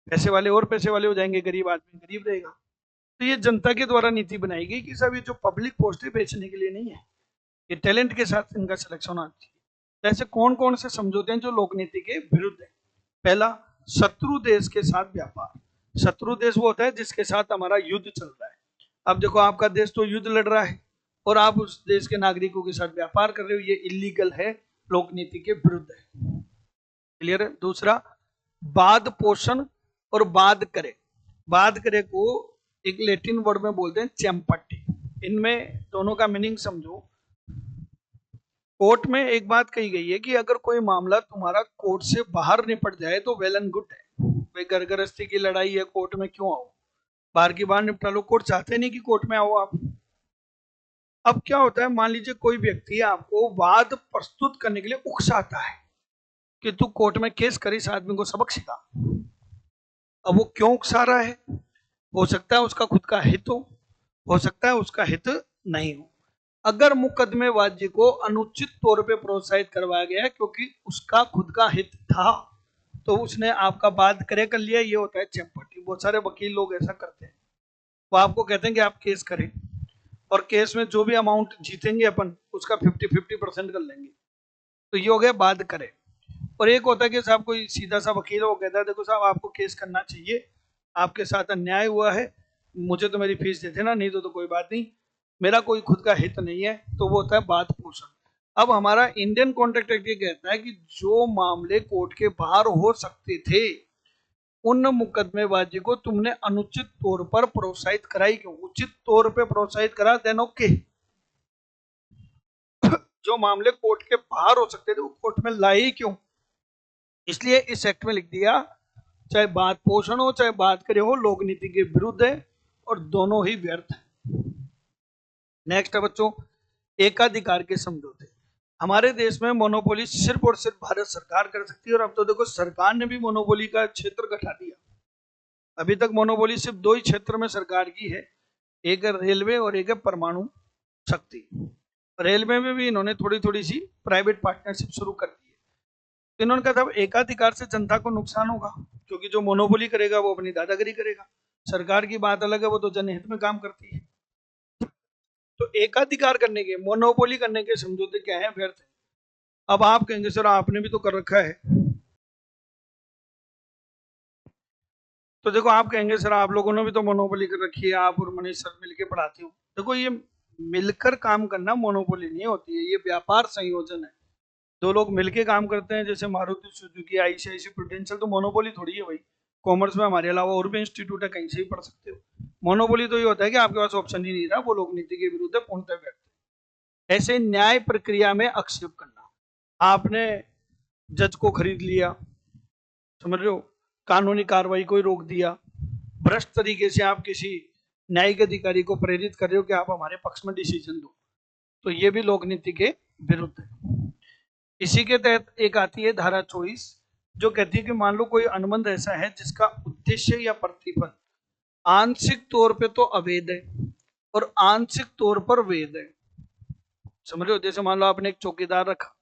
पैसे वाले और पैसे वाले हो जाएंगे, गरीब आदमी गरीब रहेगा। तो ये जनता के द्वारा नीति बनाई गई कि सब ये जो पब्लिक पोस्ट है बेचने के लिए नहीं है, ये टैलेंट के साथ इनका सिलेक्शन होना चाहिए। तो ऐसे कौन कौन से समझौते हैं जो लोक नीति के विरुद्ध है? पहला, शत्रु देश के साथ व्यापार। शत्रु देश वो होता है जिसके साथ हमारा युद्ध चल रहा है। अब देखो, आपका देश तो युद्ध लड़ रहा है और आप उस देश के नागरिकों के साथ व्यापार कर रहे हो, ये इलीगल है, लोक नीति के विरुद्ध है। क्लियर है? दूसरा, बाद पोषण और बाद करे। बाद करे को एक लैटिन वर्ड में बोलते हैं चैम्पटी। इनमें दोनों का मीनिंग समझो। कोर्ट में एक बात कही गई है कि अगर कोई मामला तुम्हारा कोर्ट से बाहर निपट जाए तो वेल एंड गुड है। भाई घर गृहस्थी की लड़ाई है, कोर्ट में क्यों आओ, बाहर की बाहर निपटा लो। कोर्ट चाहते नहीं कि कोर्ट में आओ आप। अब क्या होता है, मान लीजिए कोई व्यक्ति आपको वाद प्रस्तुत करने के लिए उकसाता है कि तू कोर्ट में केस कर इस आदमी को सबक सिखा। अब वो क्यों उकसा रहा है? हो सकता है उसका खुद का हित हो सकता है उसका हित नहीं हो। अगर मुकदमेबाजी को अनुचित तौर पे प्रोत्साहित करवाया गया है क्योंकि उसका खुद का हित था, तो उसने आपका बात करे कर लिया, ये होता है चैम्पटी। बहुत सारे वकील लोग ऐसा करते हैं, वो आपको कहते हैं कि आप केस करें और केस में जो भी अमाउंट जीतेंगे अपन, उसका 50-50% कर लेंगे। तो ये हो गया बात करे। और एक होता है कि साहब कोई सीधा सा वकील है, वो कहता है देखो साहब आपको केस करना चाहिए, आपके साथ अन्याय हुआ है, मुझे तो मेरी फीस दे देना, नहीं तो कोई बात नहीं, मेरा कोई खुद का हित नहीं है। तो वो होता है बात पोषण। अब हमारा इंडियन कॉन्ट्रैक्ट एक्ट ये कहता है कि जो मामले कोर्ट के बाहर हो सकते थे, उन मुकदमेबाजी को तुमने अनुचित तौर पर प्रोत्साहित कराई क्यों? उचित तौर पे प्रोत्साहित करा देन ओके। जो मामले कोर्ट के बाहर हो सकते थे वो कोर्ट में लाए क्यों? इसलिए इस एक्ट में लिख दिया, चाहे बात पोषण हो चाहे बात करे हो, लोक नीति के विरुद्ध है और दोनों ही व्यर्थ है। नेक्स्ट है बच्चों, एकाधिकार के समझौते। हमारे देश में मोनोपोली सिर्फ और सिर्फ भारत सरकार कर सकती है, और अब तो देखो सरकार ने भी मोनोपोली का क्षेत्र घटा दिया। अभी तक मोनोपोली सिर्फ दो ही क्षेत्र में सरकार की है, एक है रेलवे और एक है परमाणु शक्ति। रेलवे में भी इन्होंने थोड़ी थोड़ी सी प्राइवेट पार्टनरशिप शुरू कर दी है। तो इन्होंने कहा था एकाधिकार से जनता को नुकसान होगा, क्योंकि जो मोनोपोली करेगा वो अपनी दादागिरी करेगा। सरकार की बात अलग है, वो तो जनहित में काम करती है। तो एकाधिकार करने के, मोनोपोली करने के समझौते क्या है? व्यर्थ है। अब आप कहेंगे सर आपने भी तो कर रखा है, तो देखो आप कहेंगे सर आप लोगों ने भी तो मोनोपोली कर रखी है, आप और मनीष सर मिलके पढ़ाते हो। देखो ये मिलकर काम करना मोनोपोली नहीं होती है, ये व्यापार संयोजन है। दो लोग मिलके काम करते हैं, जैसे मारुति सुजुकी, आईसीआईसी प्रूडेंशियल, तो मोनोपोली थोड़ी है भाई। कॉमर्स में हमारे अलावा और भी इंस्टीट्यूट है, कहीं से भी पढ़ सकते हो। मोनोपोली तो ये होता है कि आपके पास ऑप्शन ही नहीं रहा, वो लोक नीति के विरुद्ध है, पूर्णतः व्यक्त। ऐसे न्याय प्रक्रिया में आक्षेप करना, आपने जज को खरीद लिया, समझ रहे हो, कानूनी कार्रवाई को ही रोक दिया, भ्रष्ट तरीके से आप किसी न्यायिक अधिकारी को प्रेरित कर रहे हो कि आप हमारे पक्ष में डिसीजन दो, तो ये भी लोक नीति के विरुद्ध है। इसी के तहत एक आती है धारा 24, जो कहती है कि मान लो कोई अनुबंध ऐसा है जिसका उद्देश्य या प्रतिफल आंशिक तौर पे तो अवैध है और आंशिक तौर पर वैध है। समझ रहे हो, जैसे मान लो आपने एक चौकीदार रखा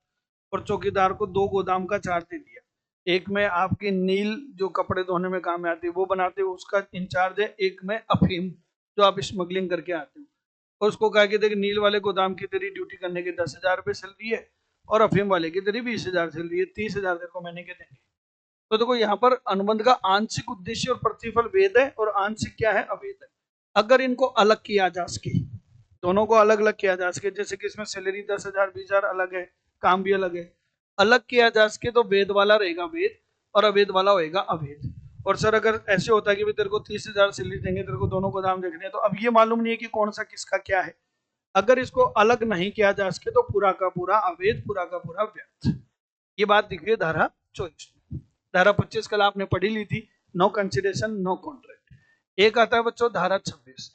और चौकीदार को 2 गोदाम का चार्ज दे दिया, एक में आपकी नील जो कपड़े धोने में काम में आती है वो बनाते हो, उसका इंचार्ज है, एक में अफीम जो आप स्मगलिंग करके आते हो, और उसको कहा कि देख नील वाले गोदाम की तेरी ड्यूटी करने के 10,000 रुपये सैलरी है और अफीम वाले की तेरी 20,000 सैलरी है, 30,000 तेरे को महीने के देंगे। तो देखो यहाँ पर अनुबंध का आंशिक उद्देश्य और प्रतिफल वैध है और आंशिक क्या है, अवैध है। अगर इनको अलग किया जा सके, दोनों को अलग अलग किया जा सके, जैसे कि इसमें सैलरी 10,000 20,000 अलग है, काम भी अलग है, अलग किया जा सके तो वेद वाला रहेगा वेद और अवैध वाला होएगा अवैध। और सर अगर ऐसे होता है कि तेरे को 30,000 सैलरी देंगे, तेरे को दोनों गोदाम देखने हैं, तो अब ये मालूम नहीं है कि कौन सा किसका क्या है। अगर इसको अलग नहीं किया जा सके तो पूरा का पूरा अवैध, पूरा का पूरा व्यर्थ। ये बात दिख रही है धारा 24। धारा 25 कल आपने पढ़ी ली थी, नो कंसिडरेशन नो कॉन्ट्रैक्ट। एक आता है बच्चों धारा 26।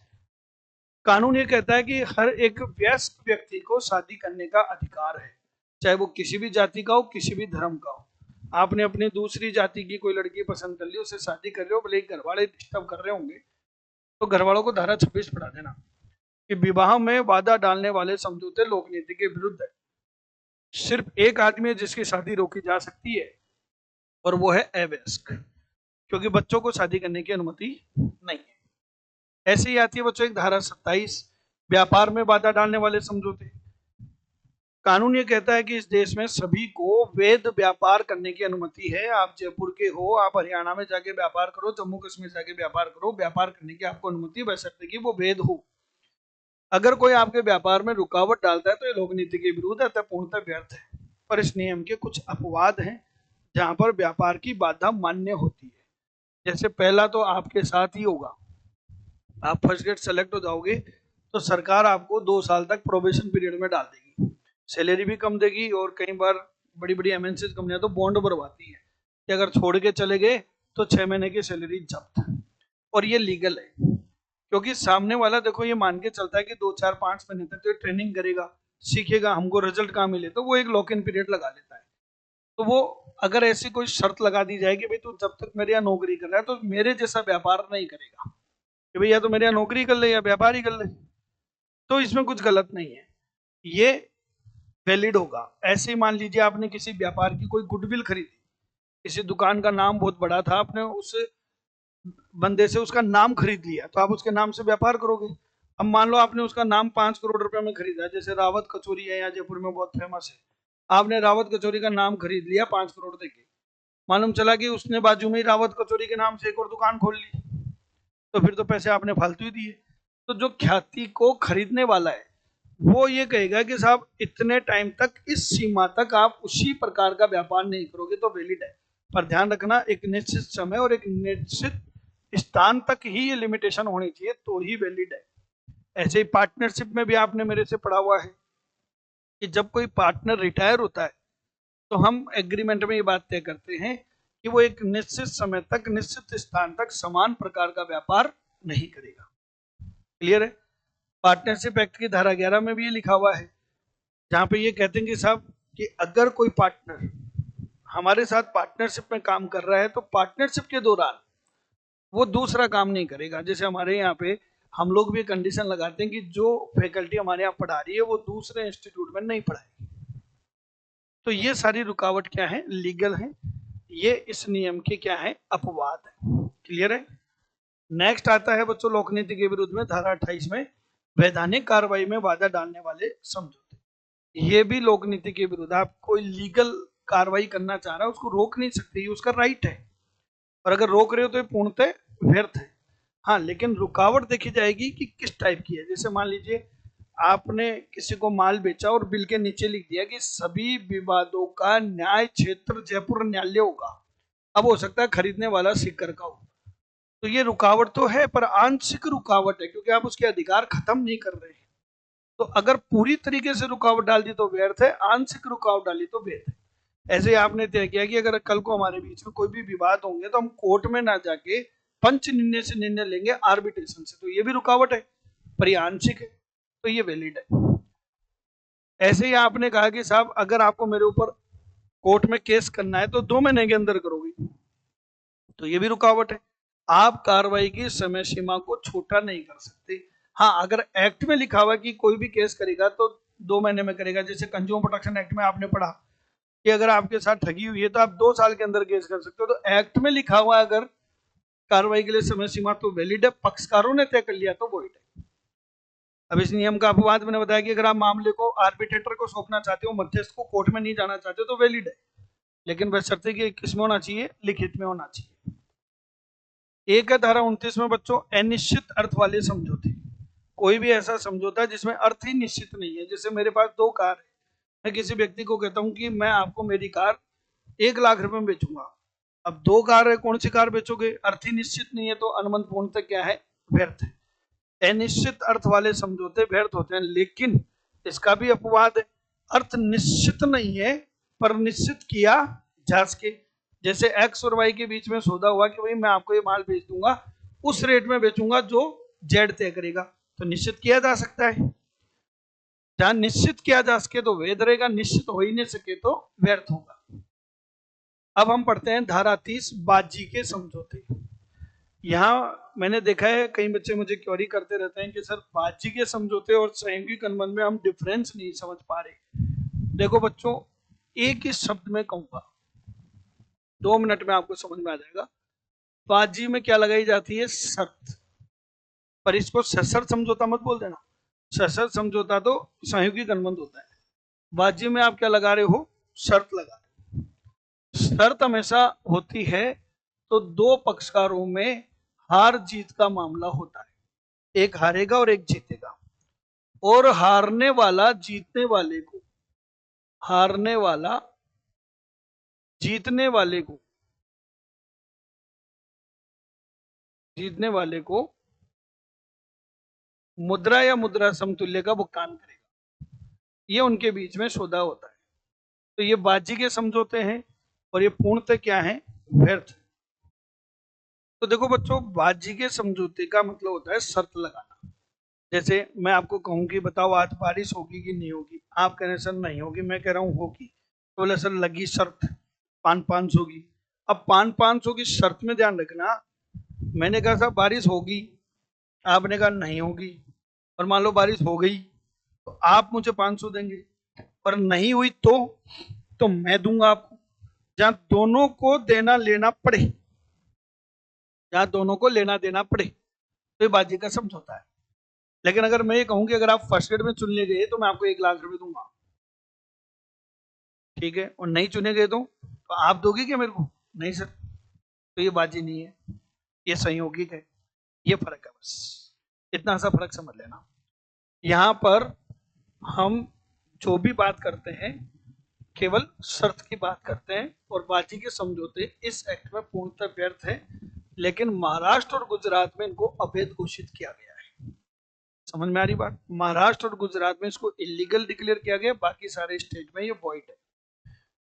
कानून ये कहता है कि हर एक वयस्क व्यक्ति को शादी करने का अधिकार है, चाहे वो किसी भी जाति का हो, किसी भी धर्म का हो। आपने अपनी दूसरी जाति की कोई लड़की पसंद कर ली, उससे शादी कर रहे हो, भले घर वाले डिस्टर्ब कर रहे होंगे, तो घर वालों को धारा 26 पढ़ा देना कि विवाह में वादा डालने वाले समझौते लोकनीति के विरुद्ध है। सिर्फ एक आदमी है जिसकी शादी रोकी जा सकती है और वो है अवयस्क, क्योंकि बच्चों को शादी करने की अनुमति नहीं है। ऐसे ही आती है बच्चों एक धारा 27, व्यापार में बाधा डालने वाले समझौते। कानून ये कहता है कि इस देश में सभी को वैध व्यापार करने की अनुमति है। आप जयपुर के हो, आप हरियाणा में जाके व्यापार करो, जम्मू कश्मीर जाके व्यापार करो, व्यापार करने की आपको अनुमति बशर्ते कि वो वैध हो। अगर कोई आपके व्यापार में रुकावट डालता है तो ये लोक नीति के विरुद्ध है, पूर्णतः व्यर्थ है। पर इस नियम के कुछ अपवाद हैं जहां पर व्यापार की बाधा मान्य होती है। जैसे पहला तो आपके साथ ही होगा, आप फर्स्ट ग्रेड सेलेक्ट हो जाओगे तो सरकार आपको 2 साल तक प्रोबेशन पीरियड में डाल देगी, सैलरी भी कम देगी, और कई बार बड़ी बड़ी एमएनसी कंपनियां तो बॉन्ड भरवाती है कि अगर छोड़ के चले गए तो 6 महीने की सैलरी जब्त। और ये लीगल है, क्योंकि सामने वाला देखो ये मान के चलता है कि 2 4 5 महीने तक तो ट्रेनिंग करेगा, सीखेगा, हमको रिजल्ट कहाँ मिले, तो वो एक लॉक इन पीरियड लगा लेता है। तो वो अगर ऐसी कोई शर्त लगा दी जाएगी भाई तू जब तक मेरे यहाँ नौकरी कर रहा है तो मेरे जैसा व्यापार नहीं करेगा, कि भैया तो मेरे यहाँ नौकरी कर ले या व्यापार ही कर ले, तो इसमें कुछ गलत नहीं है, ये वैलिड होगा। ऐसे ही मान लीजिए आपने किसी व्यापार की कोई गुडविल खरीदी, किसी दुकान का नाम बहुत बड़ा था, आपने उस बंदे से उसका नाम खरीद लिया, तो आप उसके नाम से व्यापार करोगे। अब मान लो आपने उसका नाम 5 करोड़ रुपए में खरीदा, जैसे रावत कचौरी है यहाँ जयपुर में बहुत फेमस है, आपने रावत कचौरी का नाम खरीद लिया 5 करोड़ देके, मालूम चला कि उसने बाजू में ही रावत कचौरी के नाम से एक और दुकान खोल ली, तो फिर तो पैसे आपने फालतू ही दिए। तो जो ख्याति को खरीदने वाला है वो ये कहेगा कि साहब इतने टाइम तक, इस सीमा तक आप उसी प्रकार का व्यापार नहीं करोगे तो वैलिड है। पर ध्यान रखना एक निश्चित समय और एक निश्चित स्थान तक ही ये लिमिटेशन होनी चाहिए तो ही वैलिड है। ऐसे ही पार्टनरशिप में भी आपने मेरे से पढ़ा हुआ है कि जब कोई पार्टनर रिटायर होता है तो हम एग्रीमेंट में ये बात तय करते हैं कि वो एक निश्चित समय तक, निश्चित स्थान तक समान प्रकार का व्यापार नहीं करेगा। क्लियर है? पार्टनरशिप एक्ट की धारा 11 में भी ये लिखा हुआ है, जहां पे ये कहते हैं कि साहब कि अगर कोई पार्टनर हमारे साथ पार्टनरशिप में काम कर रहा है तो पार्टनरशिप के दौरान वो दूसरा काम नहीं करेगा। जैसे हमारे यहाँ पे हम लोग भी कंडीशन लगाते हैं कि जो फैकल्टी हमारे यहाँ पढ़ा रही है वो दूसरे इंस्टीट्यूट में नहीं पढ़ाएगी। तो ये सारी रुकावट क्या है, लीगल है, ये इस नियम के क्या है, अपवाद है। क्लियर है? नेक्स्ट आता है बच्चों लोकनीति के विरुद्ध में धारा 28 में वैधानिक कार्रवाई में बाधा डालने वाले समझौते। ये भी लोकनीति के विरुद्ध, आप कोई लीगल कार्रवाई करना चाह रहा है उसको रोक नहीं सकते, ये उसका राइट है, और अगर रोक रहे हो तो ये पूर्णतः व्यर्थ है। हाँ, लेकिन रुकावट देखी जाएगी कि किस टाइप की है। जैसे मान लीजिए आपने किसी को माल बेचा और बिल के नीचे लिख दिया कि सभी विवादों का न्याय क्षेत्र जयपुर न्यायालय होगा। अब हो सकता है खरीदने वाला सीकर का हो, तो ये रुकावट तो है पर आंशिक रुकावट है, क्योंकि आप उसके अधिकार खत्म नहीं कर रहे हैं। तो अगर पूरी तरीके से रुकावट डाल दी तो व्यर्थ है, आंशिक रुकावट डाली तो व्यर्थ है। ऐसे आपने तय किया कि अगर कल को हमारे बीच में कोई भी विवाद होंगे तो हम कोर्ट में ना जाके पंच निर्णय से निर्णय लेंगे, आर्बिट्रेशन से, तो ये भी रुकावट है पर ये आंशिक है, तो ये वैलिड है। ऐसे ही आपने कहा कि साहब अगर आपको मेरे ऊपर कोर्ट में केस करना है तो 2 महीने के अंदर करोगे, तो ये भी रुकावट है। आप कार्रवाई की समय सीमा को छोटा नहीं कर सकते। हाँ, अगर एक्ट में लिखा हुआ कि कोई भी केस करेगा तो 2 महीने में करेगा, जैसे कंज्यूमर प्रोटेक्शन एक्ट में आपने पढ़ा कि अगर आपके साथ ठगी हुई है तो आप 2 साल के अंदर केस कर सकते हो, तो एक्ट में लिखा हुआ अगर कार्रवाई के लिए समय सीमा तो वैलिड है, पक्षकारों ने तय कर लिया तो वैलिड है। अब इस नियम का अपवाद मैंने बताया कि अगर आप मामले को आर्बिट्रेटर को सौंपना चाहते हो, मध्यस्थ को कोर्ट में नहीं जाना चाहते तो वैलिड है, लेकिन वह शर्त कि किस में होना चाहिए, लिखित में होना चाहिए। एक है धारा 29 में बच्चों अनिश्चित अर्थ वाले समझौते। कोई भी ऐसा समझौता जिसमें अर्थ ही निश्चित नहीं है। जैसे मेरे पास 2 कार है, मैं किसी व्यक्ति को कहता हूं कि मैं आपको मेरी कार 1 लाख रुपए में बेचूंगा। अब 2 कार है, कौन सी कार बेचोगे, अर्थ ही निश्चित नहीं है, तो अनुबंध पूर्णतः क्या है, व्यर्थ है। अनिश्चित अर्थ वाले समझौते व्यर्थ होते हैं, लेकिन इसका भी अपवाद है। अर्थ निश्चित नहीं है पर निश्चित किया जा सके। जैसे एक्स और वाई के बीच में सौदा हुआ कि भाई मैं आपको ये माल बेच दूंगा, उस रेट में बेचूंगा जो जेड तय करेगा, तो निश्चित किया जा सकता है। जहां निश्चित किया जा सके तो वैध रहेगा, निश्चित हो ही नहीं सके तो व्यर्थ होगा। अब हम पढ़ते हैं धारा 30 बाजी के समझौते। यहाँ मैंने देखा है कई बच्चे मुझे क्वेरी करते रहते हैं कि सर बाजी के समझौते और संयोगिक अनुबंध में हम डिफरेंस नहीं समझ पा रहे। देखो बच्चों, एक ही शब्द में कहूंगा, 2 मिनट में आपको समझ में आ जाएगा। बाजी में क्या लगाई जाती है, शर्त, पर इसको सशर्त समझौता मत बोल देना। सशर्त समझौता तो संयोगिक अनुबंध होता है, बाजी में आप क्या लगा रहे हो, शर्त लगा रहे हो। शर्त हमेशा होती है तो 2 पक्षकारों में हार जीत का मामला होता है, एक हारेगा और एक जीतेगा, और हारने वाला जीतने वाले को, हारने वाला जीतने वाले को, जीतने वाले को मुद्रा या मुद्रा समतुल्य का भुगतान करेगा। ये उनके बीच में सौदा होता है। तो ये बाजी के समझौते हैं और ये पूर्णतः क्या है, व्यर्थ। तो देखो बच्चों, बाजी के समझौते का मतलब होता है शर्त लगाना। जैसे मैं आपको कहूं कि बताओ आज बारिश होगी कि नहीं होगी, आप कह रहे सर नहीं होगी, मैं कह रहा हूं होगी, तो बोले सर लगी शर्त 500 की। अब 500 की शर्त में ध्यान रखना, मैंने कहा साहब बारिश होगी, आपने कहा नहीं होगी, और मान लो बारिश हो गई तो आप मुझे 500 देंगे, और नहीं हुई तो मैं दूंगा आपको। जहां दोनों को देना लेना पड़े, जहां दोनों को लेना देना पड़े, तो ये बाजी का समझौता है। लेकिन अगर मैं ये कहूं कि अगर आप फर्स्ट एड में चुनने गए तो मैं आपको 1 लाख रुपए दूंगा, ठीक है, और नहीं चुने गए तो आप दोगे क्या मेरे को, नहीं सर, तो ये बाजी नहीं है, ये संयोगिक है। ये फर्क है, बस इतना सा फर्क समझ लेना। यहां पर हम जो भी बात करते हैं केवल शर्त की बात करते हैं, और बाजी के समझौते इस एक्ट में पूर्णतः व्यर्थ है, लेकिन महाराष्ट्र और गुजरात में इनको अवैध घोषित किया गया है। समझ में आ रही बात, महाराष्ट्र और गुजरात में इसको इलीगल डिक्लेयर किया गया, बाकी सारे स्टेट में ये वॉइड है।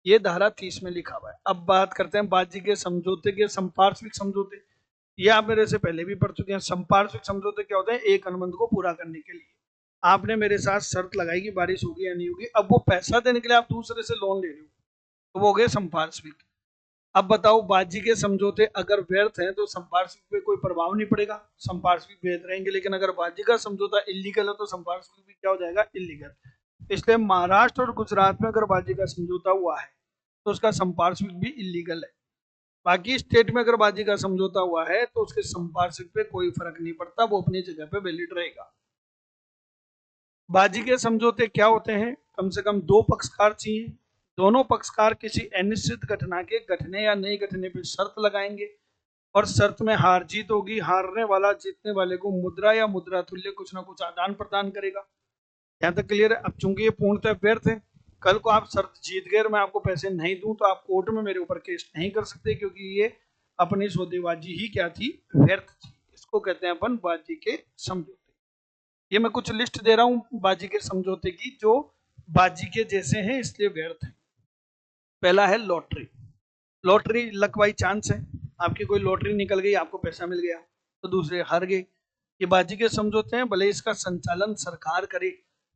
ये धारा 30 में लिखा हुआ है। अब बात करते हैं बाजी के समझौते के संपार्श्विक समझौते। ये आप मेरे से पहले भी पढ़ चुके हैं। संपार्श्विक समझौते क्या होते हैं, एक अनुबंध को पूरा करने के लिए आपने मेरे साथ शर्त लगाई कि बारिश होगी या नहीं होगी, अब वो पैसा देने के लिए आप दूसरे से लोन ले रहे हो, तो वो हो गए संपार्श्विक। अब बताओ, बाजी के समझौते अगर व्यर्थ हैं तो संपार्श्विक पे कोई प्रभाव नहीं पड़ेगा, संपार्श्विक वैध रहेंगे, लेकिन अगर बाजी का समझौता इलीगल है तो संपार्श्विक भी क्या हो जाएगा, इलीगल। इसलिए महाराष्ट्र और गुजरात में अगर बाजी का समझौता हुआ है तो उसका संपार्श्विक भी इलीगल है। बाकी स्टेट में अगर बाजी का समझौता हुआ है तो उसके संपार्श्विक पे कोई फर्क नहीं पड़ता, वो अपनी जगह पे वैलिड रहेगा। बाजी के समझौते क्या होते हैं, कम से कम 2 पक्षकार चाहिए, दोनों पक्षकार किसी अनिश्चित घटना के घटने या नहीं घटने पर शर्त लगाएंगे, और शर्त में हार जीत होगी, हारने वाला जीतने वाले को मुद्रा या मुद्रा तुल्य कुछ ना कुछ आदान प्रदान करेगा। यहाँ तक क्लियर है। अब चूंकि ये पूर्णतः व्यर्थ है, कल को आप शर्त जीत गए और मैं आपको पैसे नहीं दूं तो आप कोर्ट में मेरे ऊपर केस नहीं कर सकते, क्योंकि ये अपनी सौदेबाजी ही क्या थी, व्यर्थ थी। इसको कहते हैं अपन बाजी के समझौते। ये मैं कुछ लिस्ट दे रहा हूं बाजी के समझौते की जो बाजी के जैसे हैं इसलिए व्यर्थ है। पहला है lottery. Lottery luck by chance है, आपकी कोई लॉटरी निकल गई, आपको पैसा मिल गया, तो दूसरे हार गए। ये बाजी के समझौते हैं, भले इसका संचालन सरकार करे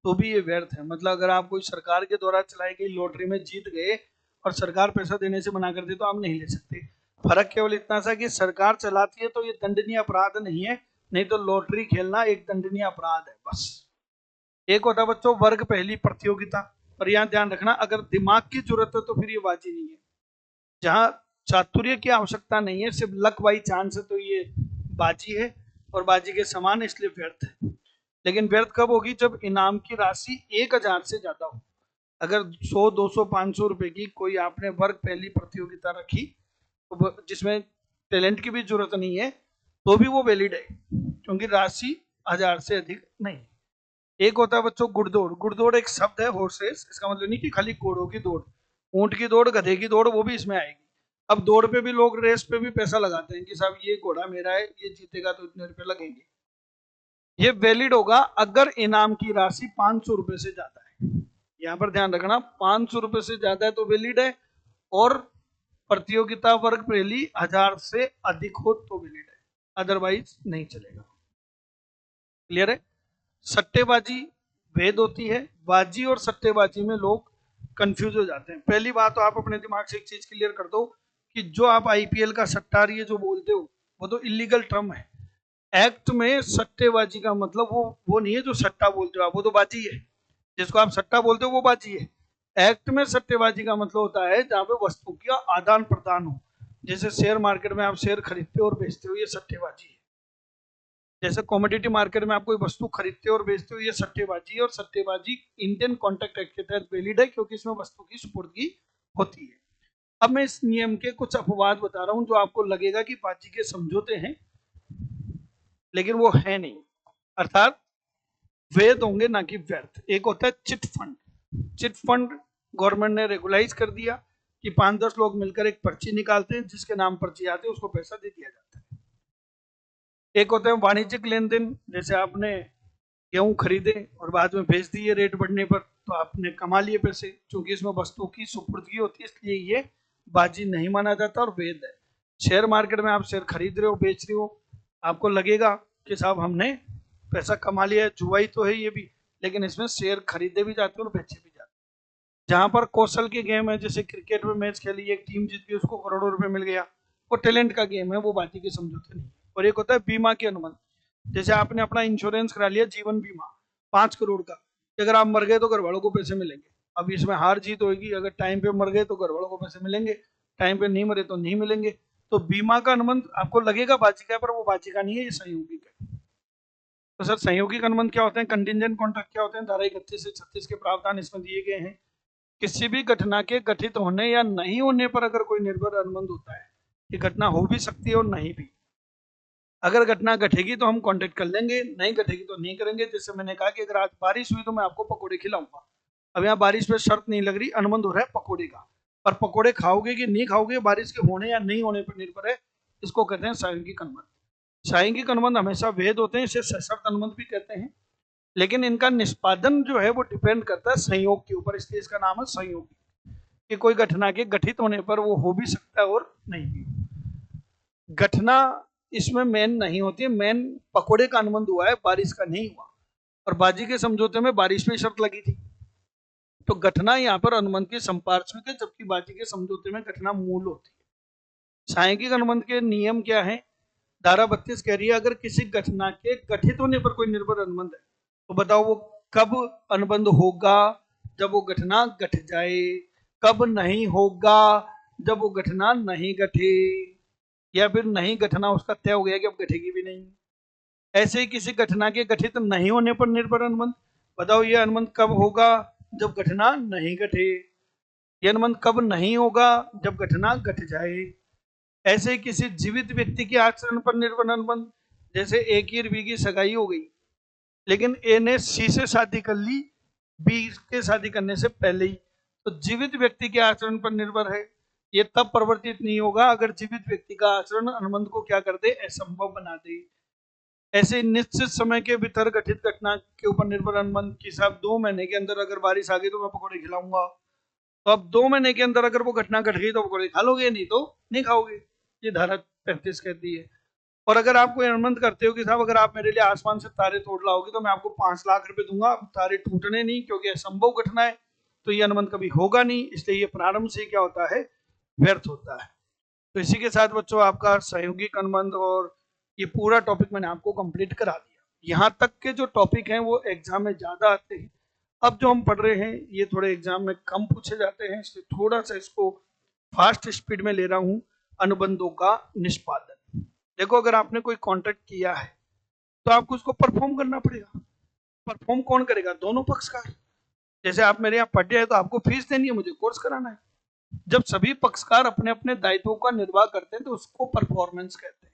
तो भी ये व्यर्थ है। मतलब अगर आप कोई सरकार के द्वारा चलाई गई लॉटरी में जीत गए और सरकार पैसा देने से मना कर दे तो आप नहीं ले सकते। फर्क केवल इतना सा कि सरकार चलाती है तो ये दंडनीय अपराध नहीं है, नहीं तो लॉटरी खेलना एक दंडनीय अपराध है बस। एक होता बच्चों वर्ग पहली प्रतियोगिता, और यहाँ ध्यान रखना अगर दिमाग की जरूरत है तो फिर ये बाजी नहीं है। जहां चातुर्य की आवश्यकता नहीं है, सिर्फ लक बाई चांस है, तो ये बाजी है और बाजी के समान इसलिए व्यर्थ है। लेकिन व्यर्थ कब होगी, जब इनाम की राशि 1000 से ज्यादा हो। अगर 100, 200, 500 रुपए की कोई आपने वर्ग पहली प्रतियोगिता रखी तो जिसमें टैलेंट की भी जरूरत नहीं है तो भी वो वैलिड है, क्योंकि राशि 1000 से अधिक नहीं। एक होता है बच्चों गुड़दौड़। गुड़दौड़ एक शब्द है, हॉर्स रेस, इसका मतलब नहीं कि खाली घोड़ों की दौड़, ऊंट की दौड़, गधे की दौड़, वो भी इसमें आएगी। अब दौड़ पे भी लोग, रेस पे भी पैसा लगाते हैं कि साहब ये घोड़ा मेरा है, ये जीतेगा तो इतने रुपए लगेंगे। ये वैलिड होगा अगर इनाम की राशि 500 रुपए से ज्यादा है। यहाँ पर ध्यान रखना, 500 रुपए से ज्यादा है तो वैलिड है, और प्रतियोगिता वर्ग पहली 1000 से अधिक हो तो वैलिड है, अदरवाइज नहीं चलेगा। क्लियर है। सट्टेबाजी भेद होती है। बाजी और सट्टेबाजी में लोग कंफ्यूज हो जाते हैं। पहली बात तो आप अपने दिमाग से एक चीज क्लियर कर दो कि जो आप आईपीएल का सट्टा रही जो बोलते हो वो तो इलीगल टर्म है। एक्ट में सट्टेबाजी का मतलब वो नहीं है जो सट्टा बोलते हो आप, वो तो बाजी है। जिसको आप सट्टा बोलते हो वो बाजी है। एक्ट में सट्टेबाजी का मतलब होता है जहां पे वस्तु का आदान प्रदान हो। जैसे शेयर मार्केट में आप शेयर खरीदते हो और बेचते हो, ये सट्टेबाजी है। जैसे कमोडिटी मार्केट में आप कोई वस्तु खरीदते हो और बेचते हो, ये सट्टेबाजी है। और सट्टेबाजी इंडियन कॉन्ट्रैक्ट एक्ट के तहत वैलिड है, क्योंकि इसमें वस्तु की सुपुर्दगी होती है। अब मैं इस नियम के कुछ अपवाद बता रहा हूं जो आपको लगेगा कि बाजी के समझौते हैं, लेकिन वो है नहीं, अर्थात वैध होंगे ना कि व्यर्थ। एक होता है chit fund. Chit fund government ने रेगुलाइज कर दिया कि 5-10 लोग मिलकर एक पर्ची निकालते हैं, जिसके नाम पर्ची आती है उसको पैसा दे दिया जाता है। एक होता है वाणिज्यिक लेन देन, जैसे आपने गेहूं खरीदे और बाद में बेच दिए रेट बढ़ने पर, तो आपने कमा लिए पैसे। क्योंकि इसमें वस्तु की सुपुर्दगी होती है इसलिए ये बाजी नहीं माना जाता और वैध है। शेयर मार्केट में आप शेयर खरीद रहे हो, बेच रहे हो, आपको लगेगा कि साहब हमने पैसा कमा लिया है, जुआई तो है ये भी, लेकिन इसमें शेयर खरीदे भी जाते हैं और बेचे भी जाते हैं। जहां पर कौशल के गेम है, जैसे क्रिकेट में मैच खेली, एक टीम जीत गई, उसको करोड़ों रुपए मिल गया, वो टैलेंट का गेम है, वो बाजी के समझौते नहीं। और एक होता है बीमा के अनुबंध। जैसे आपने अपना इंश्योरेंस करा लिया जीवन बीमा 5 करोड़ का, अगर आप मर गए तो घर वालों को पैसे मिलेंगे। अब इसमें हार जीत होगी, अगर टाइम पे मर गए तो घर वालों को पैसे मिलेंगे, टाइम पे नहीं मरे तो नहीं मिलेंगे। तो बीमा का अनुबंध आपको लगेगा बाजी का है, पर वो बाजी का नहीं है, ये सहयोगी का है। तो सर सहयोगिक अनुबंध क्या होते हैं, कंटिजेंट कॉन्ट्रैक्ट क्या होते हैं, धारा 31 से 36 के प्रावधान इसमें दिए गए हैं। किसी भी घटना के गठित होने या नहीं होने पर अगर कोई निर्भर अनुबंध होता है, ये घटना हो भी सकती है और नहीं भी। अगर घटना घटेगी तो हम कांटेक्ट कर लेंगे, नहीं घटेगी तो नहीं करेंगे। जैसे मैंने कहा कि अगर आज बारिश हुई तो मैं आपको पकोड़े खिलाऊंगा। अब यहाँ बारिश पे शर्त नहीं लग रही, अनुबंध हो रहा है पकोड़े का, और पकोड़े खाओगे कि नहीं खाओगे बारिश के होने या नहीं होने पर निर्भर है। इसको कहते हैं सायंगिक अनुबंध। सायंगिक अनुबंध हमेशा वैध होते हैं, इसे सशर्त अनुबंध भी कहते हैं, लेकिन इनका निष्पादन जो है वो डिपेंड करता है संयोग के ऊपर, इसलिए इसका नाम है संयोगी। कि कोई घटना के गठित होने पर वो हो भी सकता है और नहीं भी। घटना इसमें मेन नहीं होती है, मेन पकोड़े का अनुबंध हुआ है, बारिश का नहीं हुआ। और बाजी के समझौते में बारिश पे शर्त लगी थी, तो घटना यहाँ पर अनुबंध की संपार्श्विक है, जबकि बाजी के समझौते में घटना मूल होती है। सायंगिक अनुबंध के नियम क्या है, धारा 32 कह रही है अगर किसी घटना के गठित होने पर कोई निर्भर अनुबंध है तो बताओ वो कब अनुबंध होगा, जब वो घटना घट जाए। कब नहीं होगा, जब वो घटना नहीं घटे, या फिर नहीं घटना उसका तय हो गया कि अब घटेगी भी नहीं। ऐसे ही किसी घटना के गठित नहीं होने पर निर्भर अनुबंध, बताओ ये अनुबंध कब होगा, जब घटना नहीं घटे। ये अनुबंध कब नहीं होगा, जब घटना घट जाए। ऐसे ही किसी जीवित व्यक्ति के आचरण पर निर्भर अनुबंध, जैसे ए की और बी की सगाई हो गई, लेकिन ए ने सी से शादी कर ली बी के शादी करने से पहले ही, तो जीवित व्यक्ति के आचरण पर निर्भर है। ये तब परिवर्तित नहीं होगा अगर जीवित व्यक्ति का आचरण अनुबंध को क्या कर दे, असंभव बना दे। ऐसे निश्चित समय के भीतर गठित घटना के ऊपर निर्भर अनुबंध की साहब 2 महीने के अंदर अगर बारिश आ गई तो मैं पकौड़े खिलाऊंगा, तो अब 2 महीने के अंदर अगर वो घटना घट गई तो पकौड़े खा लोगे, नहीं तो नहीं खाओगे, ये धारा 35 कहती है। और अगर आप कोई अनुबंध करते हो कि साहब अगर आप मेरे लिए आसमान से तारे तोड़ लाओगे तो मैं आपको 5 लाख रुपए दूंगा, तारे टूटने नहीं क्योंकि असंभव घटना है, तो ये अनुबंध कभी होगा नहीं, इसलिए ये प्रारंभ से क्या होता है, व्यर्थ होता है। तो इसी के साथ बच्चों आपका सहयोगिक अनुबंध और ये पूरा टॉपिक मैंने आपको कंप्लीट करा दिया। यहाँ तक के जो टॉपिक हैं वो एग्जाम में ज्यादा आते हैं, अब जो हम पढ़ रहे हैं ये थोड़े एग्जाम में कम पूछे जाते हैं, इसलिए थोड़ा सा इसको फास्ट स्पीड में ले रहा हूँ। अनुबंधों का निष्पादन, देखो अगर आपने कोई कॉन्ट्रैक्ट किया है तो आपको उसको परफॉर्म करना पड़ेगा। परफॉर्म कौन करेगा, दोनों पक्षकार। जैसे आप मेरे यहाँ पढ़ रहे हैं तो आपको फीस देनी है, मुझे कोर्स कराना है। जब सभी पक्षकार अपने अपने दायित्वों का निर्वाह करते हैं तो उसको परफॉर्मेंस कहते हैं।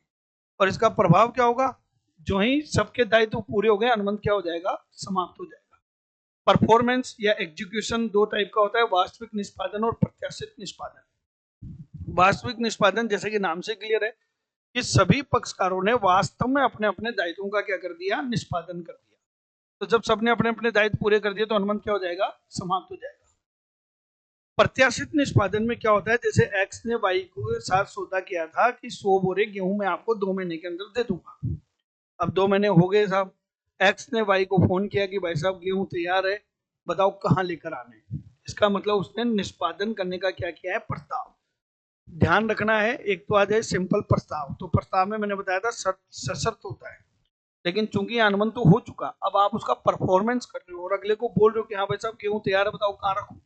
और इसका प्रभाव क्या होगा, जो ही सबके दायित्व पूरे हो गए अनुबंध क्या हो जाएगा, समाप्त हो जाएगा। परफॉर्मेंस या एग्जीक्यूशन 2 टाइप का होता है, वास्तविक निष्पादन और प्रत्याशित निष्पादन। वास्तविक निष्पादन जैसे कि नाम से क्लियर है कि सभी पक्षकारों ने वास्तव में अपने अपने दायित्वों का क्या कर दिया, निष्पादन कर दिया। तो जब सबने अपने अपने दायित्व पूरे कर दिए तो अनुबंध क्या हो जाएगा, समाप्त हो जाएगा। प्रत्याशित निष्पादन में क्या होता है, जैसे एक्स ने वाई को साथ सौदा किया था कि 100 बोरे गेहूं मैं आपको 2 महीने के अंदर दे दूंगा। अब 2 महीने हो गए साहब, एक्स ने वाई को फोन किया कि भाई साहब गेहूं तैयार है, बताओ कहाँ लेकर आने। इसका मतलब उसने निष्पादन करने का क्या किया है, प्रस्ताव। ध्यान रखना है, एक तो आ जाए सिंपल प्रस्ताव, तो प्रस्ताव में मैंने बताया था सशर्त होता है, लेकिन चूंकि अनुबंध तो हो चुका, अब आप उसका परफॉर्मेंस कर रहे हो और अगले को बोल रहे हो कि हाँ भाई साहब गेहूं तैयार है, बताओ कहाँ रखूं।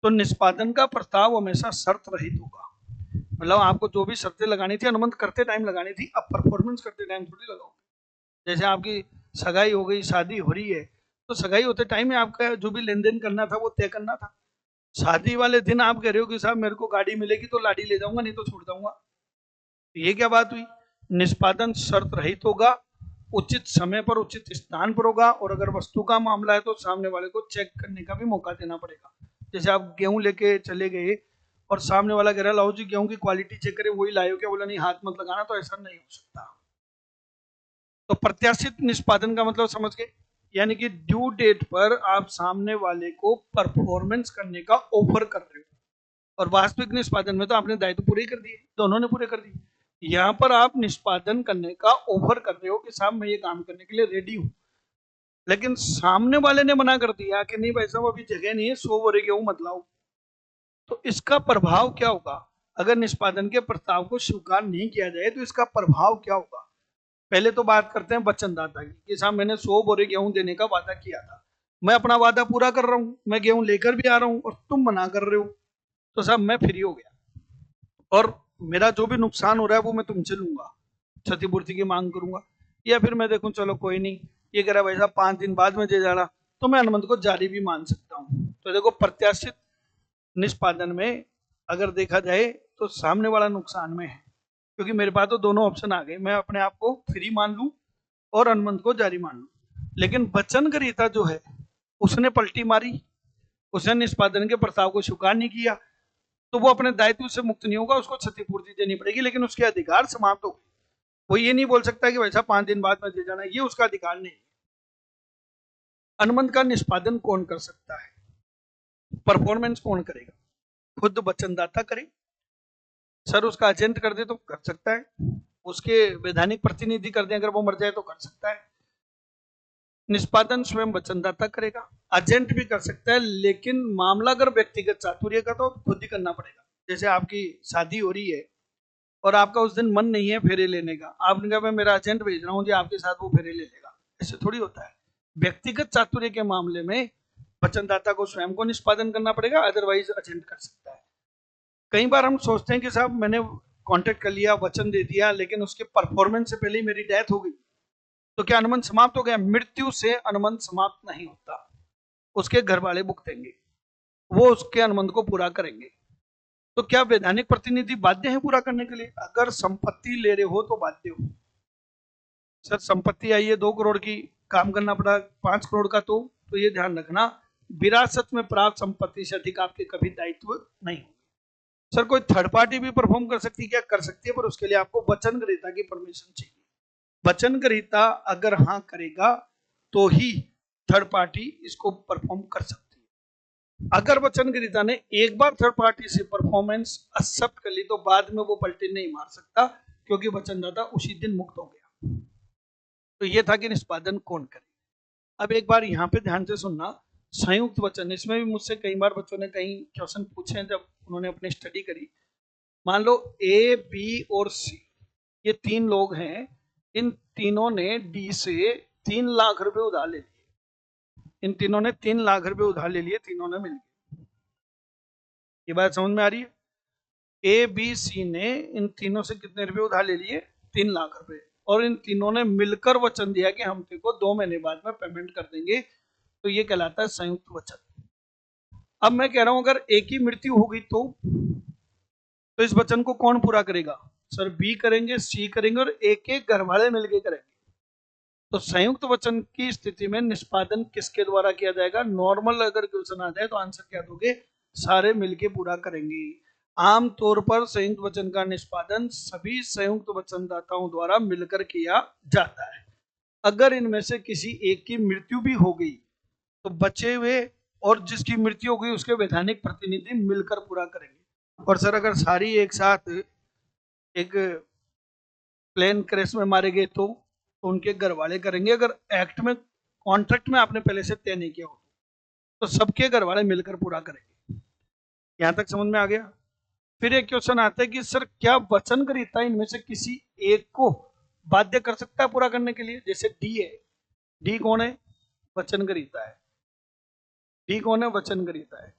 तो निष्पादन का प्रस्ताव हमेशा शर्त रहित होगा, मतलब आपको जो भी शर्तें लगानी थी अनुबंध करते टाइम लगानी थी, अब परफॉर्मेंस करते टाइम थोड़ी लगाओगे। जैसे आपकी सगाई हो गई, शादी हो रही है, तो सगाई होते टाइम में आपका जो भी लेन देन करना था वो तय करना था। शादी वाले दिन आप कह रहे हो कि साहब मेरे को गाड़ी मिलेगी तो लाड़ी ले जाऊंगा, नहीं तो छोड़ जाऊंगा, ये क्या बात हुई। निष्पादन शर्त रहित होगा, उचित समय पर उचित स्थान पर होगा, और अगर वस्तु का मामला है तो सामने वाले को चेक करने का भी मौका देना पड़ेगा। जैसे आप गेहूं लेके चले गए और सामने वाला कह रहा है लाओ जी गेहूं की क्वालिटी चेक करे, वही लाए हो क्या, बोला नहीं हाथ मत लगाना, तो ऐसा नहीं हो सकता। तो प्रत्याशित निष्पादन का मतलब समझ गए, यानी कि ड्यू डेट पर आप सामने वाले को परफॉर्मेंस करने का ऑफर कर रहे हो, और वास्तविक निष्पादन में तो आपने दायित्व पूरे कर दिए, दोनों ने पूरे कर दिए। यहाँ पर आप निष्पादन करने का ऑफर कर रहे हो कि साहब मैं ये काम करने के लिए रेडी हूं, लेकिन सामने वाले ने मना कर दिया कि नहीं भाई साहब अभी जगह नहीं है, 100 बोरे गेहूं मत लाओ। तो इसका प्रभाव क्या होगा, अगर निष्पादन के प्रस्ताव को स्वीकार नहीं किया जाए तो इसका प्रभाव क्या होगा। पहले तो बात करते हैं वचनदाता की कि साहब मैंने 100 बोरे गेहूं देने का वादा किया था, मैं अपना वादा पूरा कर रहा हूं, मैं गेहूं लेकर भी आ रहा हूं और तुम मना कर रहे हो, तो साहब मैं फ्री हो गया और मेरा जो भी नुकसान हो रहा है वो मैं तुमसे लूंगा, क्षतिपूर्ति की मांग करूंगा। या फिर मैं देखूं चलो कोई नहीं, ये कह रहा भाई साहब 5 दिन बाद में दे जाना, तो मैं अनुबंध को जारी भी मान सकता हूं। तो देखो प्रत्याशित निष्पादन में अगर देखा जाए तो सामने वाला नुकसान में है, क्योंकि मेरे पास तो दोनों ऑप्शन आ गए, मैं अपने आप को फ्री मान लूं और अनुबंध को जारी मान लूं। लेकिन वचनग्रहीता जो है उसने पलटी मारी, उसने निष्पादन के प्रस्ताव को स्वीकार नहीं किया, तो वो अपने दायित्व से मुक्त नहीं होगा, उसको क्षतिपूर्ति देनी पड़ेगी, लेकिन उसके अधिकार समाप्त हो गए। वो ये नहीं बोल सकता कि वैसा 5 दिन बाद में दे जाना, ये उसका अधिकार नहीं। अनुबंध का निष्पादन कौन कर सकता है, परफॉर्मेंस कौन करेगा, खुद वचनदाता करे, सर उसका एजेंट कर दे तो कर सकता है, उसके वैधानिक प्रतिनिधि कर दे अगर वो मर जाए तो कर सकता है। निष्पादन स्वयं वचनदाता करेगा, एजेंट भी कर सकता है, लेकिन मामला अगर व्यक्तिगत चातुर्य का तो खुद ही करना पड़ेगा। जैसे आपकी शादी हो रही है और आपका उस दिन मन नहीं है फेरे लेने का, आपने कहा मैं मेरा एजेंट भेज रहा हूँ जी आपके साथ वो फेरे ले लेगा, ऐसे थोड़ी होता है। व्यक्तिगत चातुर्य के मामले में वचनदाता को स्वयं को निष्पादन करना पड़ेगा, अदरवाइज एजेंट कर सकता है। कई बार हम सोचते हैं कि साहब मैंने कॉन्टेक्ट कर लिया, वचन दे दिया, लेकिन उसके परफॉर्मेंस से पहले ही मेरी डेथ हो गई, तो क्या अनुबंध समाप्त हो गया। मृत्यु से अनुबंध समाप्त नहीं होता, उसके घर वाले भुगतेंगे, वो उसके अनुबंध को पूरा करेंगे। तो क्या वैधानिक प्रतिनिधि बाध्य है पूरा करने के लिए? अगर संपत्ति ले रहे हो तो बाध्य हो। सर संपत्ति आई है 2 करोड़ की, काम करना पड़ा 5 करोड़ का, तो ये ध्यान रखना विरासत में प्राप्त संपत्ति से अधिक आपके कभी दायित्व नहीं हो। सर कोई थर्ड पार्टी भी परफॉर्म कर सकती है क्या? कर सकती है, पर उसके लिए आपको वचन ग्रहीता की परमिशन चाहिए। वचन ग्रहीता अगर हाँ करेगा तो ही थर्ड पार्टी इसको परफॉर्म कर सकती है। अगर वचन ग्रहीता ने एक बार थर्ड पार्टी से परफॉर्मेंस एक्सेप्ट कर ली तो बाद में वो पलटी नहीं मार सकता, क्योंकि वचनदाता उसी दिन मुक्त हो गया। तो ये था कि निष्पादन कौन करे। अब एक बार यहाँ पे ध्यान से सुनना, संयुक्त वचन, इसमें भी मुझसे कई बार बच्चों ने कई क्वेश्चन पूछे हैं जब उन्होंने अपनी स्टडी करी। मान लो ए, बी और सी, ये 3 लोग हैं, इन तीनों ने डी से 3 लाख रुपए उधार ले लिए। इन तीनों ने 3 लाख रुपए उधार ले लिए, तीनों ने मिलकर। ये बात समझ में आ रही है? ए, बी, सी ने इन तीनों से कितने रुपए उधार ले लिए? 3 लाख रुपए। और इन तीनों ने मिलकर वचन दिया कि हम तेको 2 महीने बाद में पेमेंट कर देंगे। तो ये कहलाता है संयुक्त वचन। अब मैं कह रहा हूं अगर एक की मृत्यु हो गई तो इस वचन को कौन पूरा करेगा? सर बी करेंगे, सी करेंगे और एक एक घर वाले मिलकर करेंगे। तो संयुक्त वचन की स्थिति में निष्पादन किसके द्वारा किया जाएगा? नॉर्मल अगर क्वेश्चन आ जाए तो आंसर क्या दोगे? सारे मिलके पूरा करेंगे। आमतौर पर संयुक्त वचन का निष्पादन सभी संयुक्त वचनदाताओं द्वारा मिलकर किया जाता है। अगर इनमें से किसी एक की मृत्यु भी हो गई तो बचे हुए और जिसकी मृत्यु हो गई उसके वैधानिक प्रतिनिधि मिलकर पूरा करेंगे। और सर अगर सारी एक साथ एक प्लेन क्रैश में मारे गए तो उनके घर वाले करेंगे। अगर एक्ट में, कॉन्ट्रैक्ट में आपने पहले से तय नहीं किया हो तो सबके घर वाले मिलकर पूरा करेंगे। यहां तक समझ में आ गया? फिर एक क्वेश्चन आता है कि सर क्या वचन ग्रहीता इनमें से किसी एक को बाध्य कर सकता है पूरा करने के लिए? जैसे डी है, डी कौन है? वचन ग्रहीता है। डी कौन है? वचन ग्रहीता है।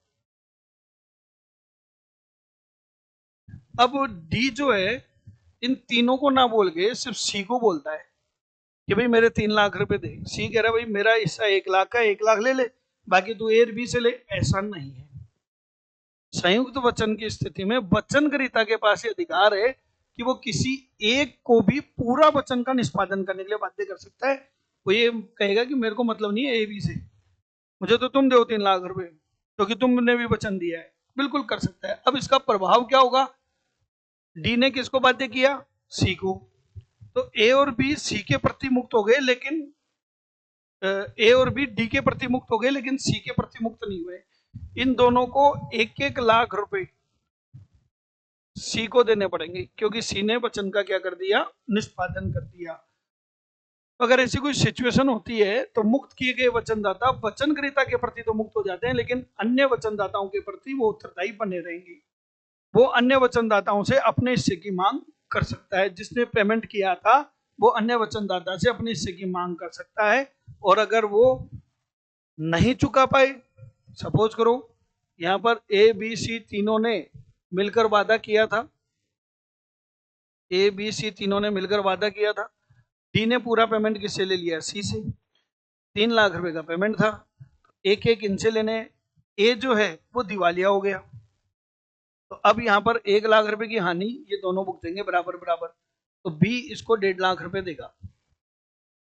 अब डी जो है इन तीनों को ना बोल के सिर्फ सी को बोलता है कि भाई मेरे 3 लाख रुपए दे। सी कह रहा है भाई मेरा हिस्सा 1 लाख का, 1 लाख ले ले, बाकी तू ए और बी से ले। ऐसा नहीं है। संयुक्त वचन की स्थिति में वचन ग्रहीता के पास ये अधिकार है कि वो किसी एक को भी पूरा वचन का निष्पादन करने के लिए बाध्य कर सकता है। वो ये कहेगा कि मेरे को मतलब नहीं है ए बी से, मुझे तो तुम दो 3 लाख रुपए क्योंकि तुमने भी वचन दिया है। बिल्कुल कर सकता है। अब इसका प्रभाव क्या होगा? डी ने किसको बाध्य किया? सी को। तो ए और बी सी के प्रति मुक्त हो गए, लेकिन ए और बी डी के प्रति मुक्त हो गए, लेकिन सी के प्रति मुक्त नहीं हुए। इन दोनों को 1-1 लाख रुपए सी को देने पड़ेंगे क्योंकि सी ने वचन का क्या कर दिया? निष्पादन कर दिया। अगर ऐसी कोई सिचुएशन होती है तो मुक्त किए गए वचनदाता वचन ग्रहीता के प्रति तो मुक्त हो जाते हैं, लेकिन अन्य वचनदाताओं के प्रति वो उत्तरदायी बने रहेंगे। वो अन्य वचनदाताओं से अपने हिस्से की मांग कर सकता है। जिसने पेमेंट किया था वो अन्य वचनदाता से अपने हिस्से की मांग कर सकता है। और अगर वो नहीं चुका पाए, सपोज करो यहां पर ए बी सी तीनों ने मिलकर वादा किया था, ए बी सी तीनों ने मिलकर वादा किया था, डी ने पूरा पेमेंट किससे ले लिया? सी से। 3 लाख रुपए का पेमेंट था, एक एक इनसे लेने। ए जो है वो दिवालिया हो गया, तो अब यहाँ पर 1 लाख रुपए की हानि ये दोनों भुगतेंगे बराबर बराबर। तो बी इसको 1.5 लाख रुपए देगा।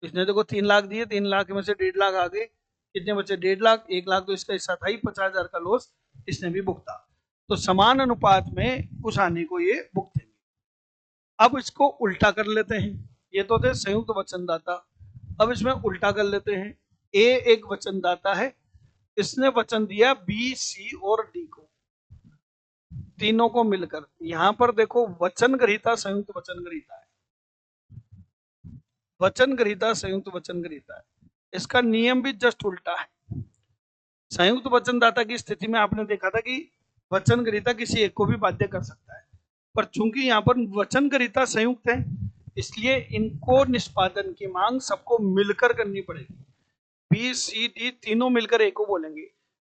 इसने देखो 3 लाख दिए, 3 लाख में से 1.5 लाख आ गए, कितने बचे? 1.5 लाख। 1 लाख तो इसका हिस्सा था ही, 50,000 का लॉस इसने भी भुगता। तो समान अनुपात में उस हानि को ये भुगतेंगे। अब इसको उल्टा कर लेते हैं। ये तो थे संयुक्त वचनदाता, अब इसमें उल्टा कर लेते हैं। ए एक वचनदाता है, इसने वचन दिया बी सी और डी को, तीनों को मिलकर। यहां पर देखो वचन ग्रहीता संयुक्त वचन ग्रहीता है, वचन ग्रहीता संयुक्त वचन ग्रहीता है। इसका नियम भी जस्ट उल्टा है। संयुक्त वचनदाता की स्थिति में आपने देखा था कि वचन ग्रहीता किसी एक को भी बाध्य कर सकता है, पर चूंकि यहाँ पर वचन ग्रहीता संयुक्त है इसलिए इनको निष्पादन की मांग सबको मिलकर करनी पड़ेगी। बी सी डी तीनों मिलकर ए को बोलेंगे।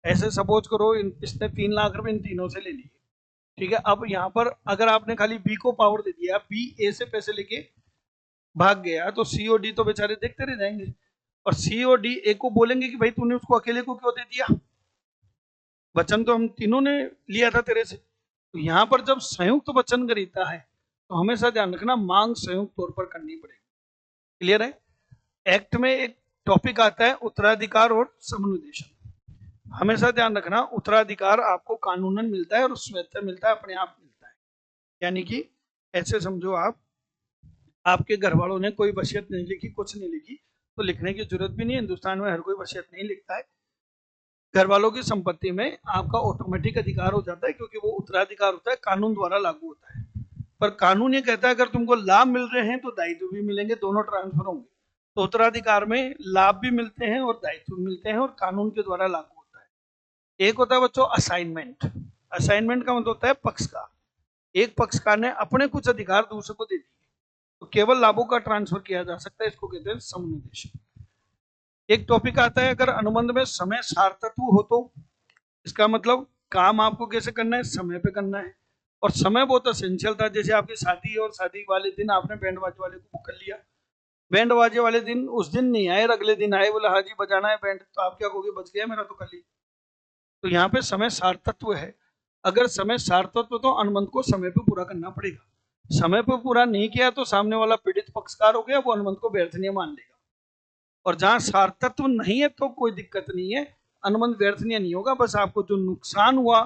ऐसे सपोज करो इसने 3 लाख रुपए इन तीनों से ले लिए, ठीक है। अब यहाँ पर अगर आपने खाली बी को पावर दे दिया, बी ए से पैसे लेके भाग गया, तो सी और डी तो बेचारे देखते रह जाएंगे। और सी और डी ए को बोलेंगे कि भाई तूने उसको अकेले को क्यों दे दिया, वचन तो हम तीनों ने लिया था तेरे से। तो यहाँ पर जब संयुक्त वचन गृहीता है तो हमेशा ध्यान रखना मांग संयुक्त तौर पर करनी पड़ेगी। क्लियर है? एक्ट में एक टॉपिक आता है उत्तराधिकार और समनुदेशन। हमेशा ध्यान रखना उत्तराधिकार आपको कानूनन मिलता है और स्वतः मिलता है, अपने आप मिलता है। यानी कि ऐसे समझो आप, आपके घर वालों ने कोई वसीयत नहीं लिखी, कुछ नहीं लिखी, तो लिखने की जरूरत भी नहीं है। हिंदुस्तान में हर कोई वसीयत नहीं लिखता है। घर वालों की संपत्ति में आपका ऑटोमेटिक अधिकार हो जाता है, क्योंकि वो उत्तराधिकार होता है, कानून द्वारा लागू होता है। पर कानून ये कहता है अगर तुमको लाभ मिल रहे हैं तो दायित्व भी मिलेंगे, दोनों ट्रांसफर होंगे। तो उत्तराधिकार में लाभ भी मिलते हैं और दायित्व भी मिलते हैं, और कानून के द्वारा लागू होता है। एक होता है बच्चों असाइनमेंट। असाइनमेंट का मतलब होता है पक्षकार। एक पक्षकार ने अपने कुछ अधिकार दूसरे को दे दिए, तो केवल लाभों का ट्रांसफर किया जा सकता है, इसको कहते हैं समनुदेशन। एक टॉपिक आता है अगर अनुबंध में समय सार्थत्व हो तो। इसका मतलब काम आपको कैसे करना है, समय पे करना है। और समय बहुत असेंशियल था। जैसे आपकी शादी है और शादी वाले दिन आपने बैंड बाजे वाले को बुक कर लिया, बैंड बाजे वाले दिन उस दिन नहीं आए और अगले दिन आए, बोला हाँ जी बजाना है बैंड, तो आप क्या कहोगे, बच गया मेरा तो कल ही। तो यहाँ पे समय सार्थत्व है। अगर समय सार्थत्व तो अनुबंध को समय पे पूरा करना पड़ेगा। समय पे पूरा नहीं किया तो सामने वाला पीड़ित पक्षकार हो गया, वो अनुबंध को व्यर्थ नहीं मान लेगा। और जहां सार्थत्व नहीं है तो कोई दिक्कत नहीं है, अनुबंध व्यर्थ नहीं होगा, बस आपको जो नुकसान हुआ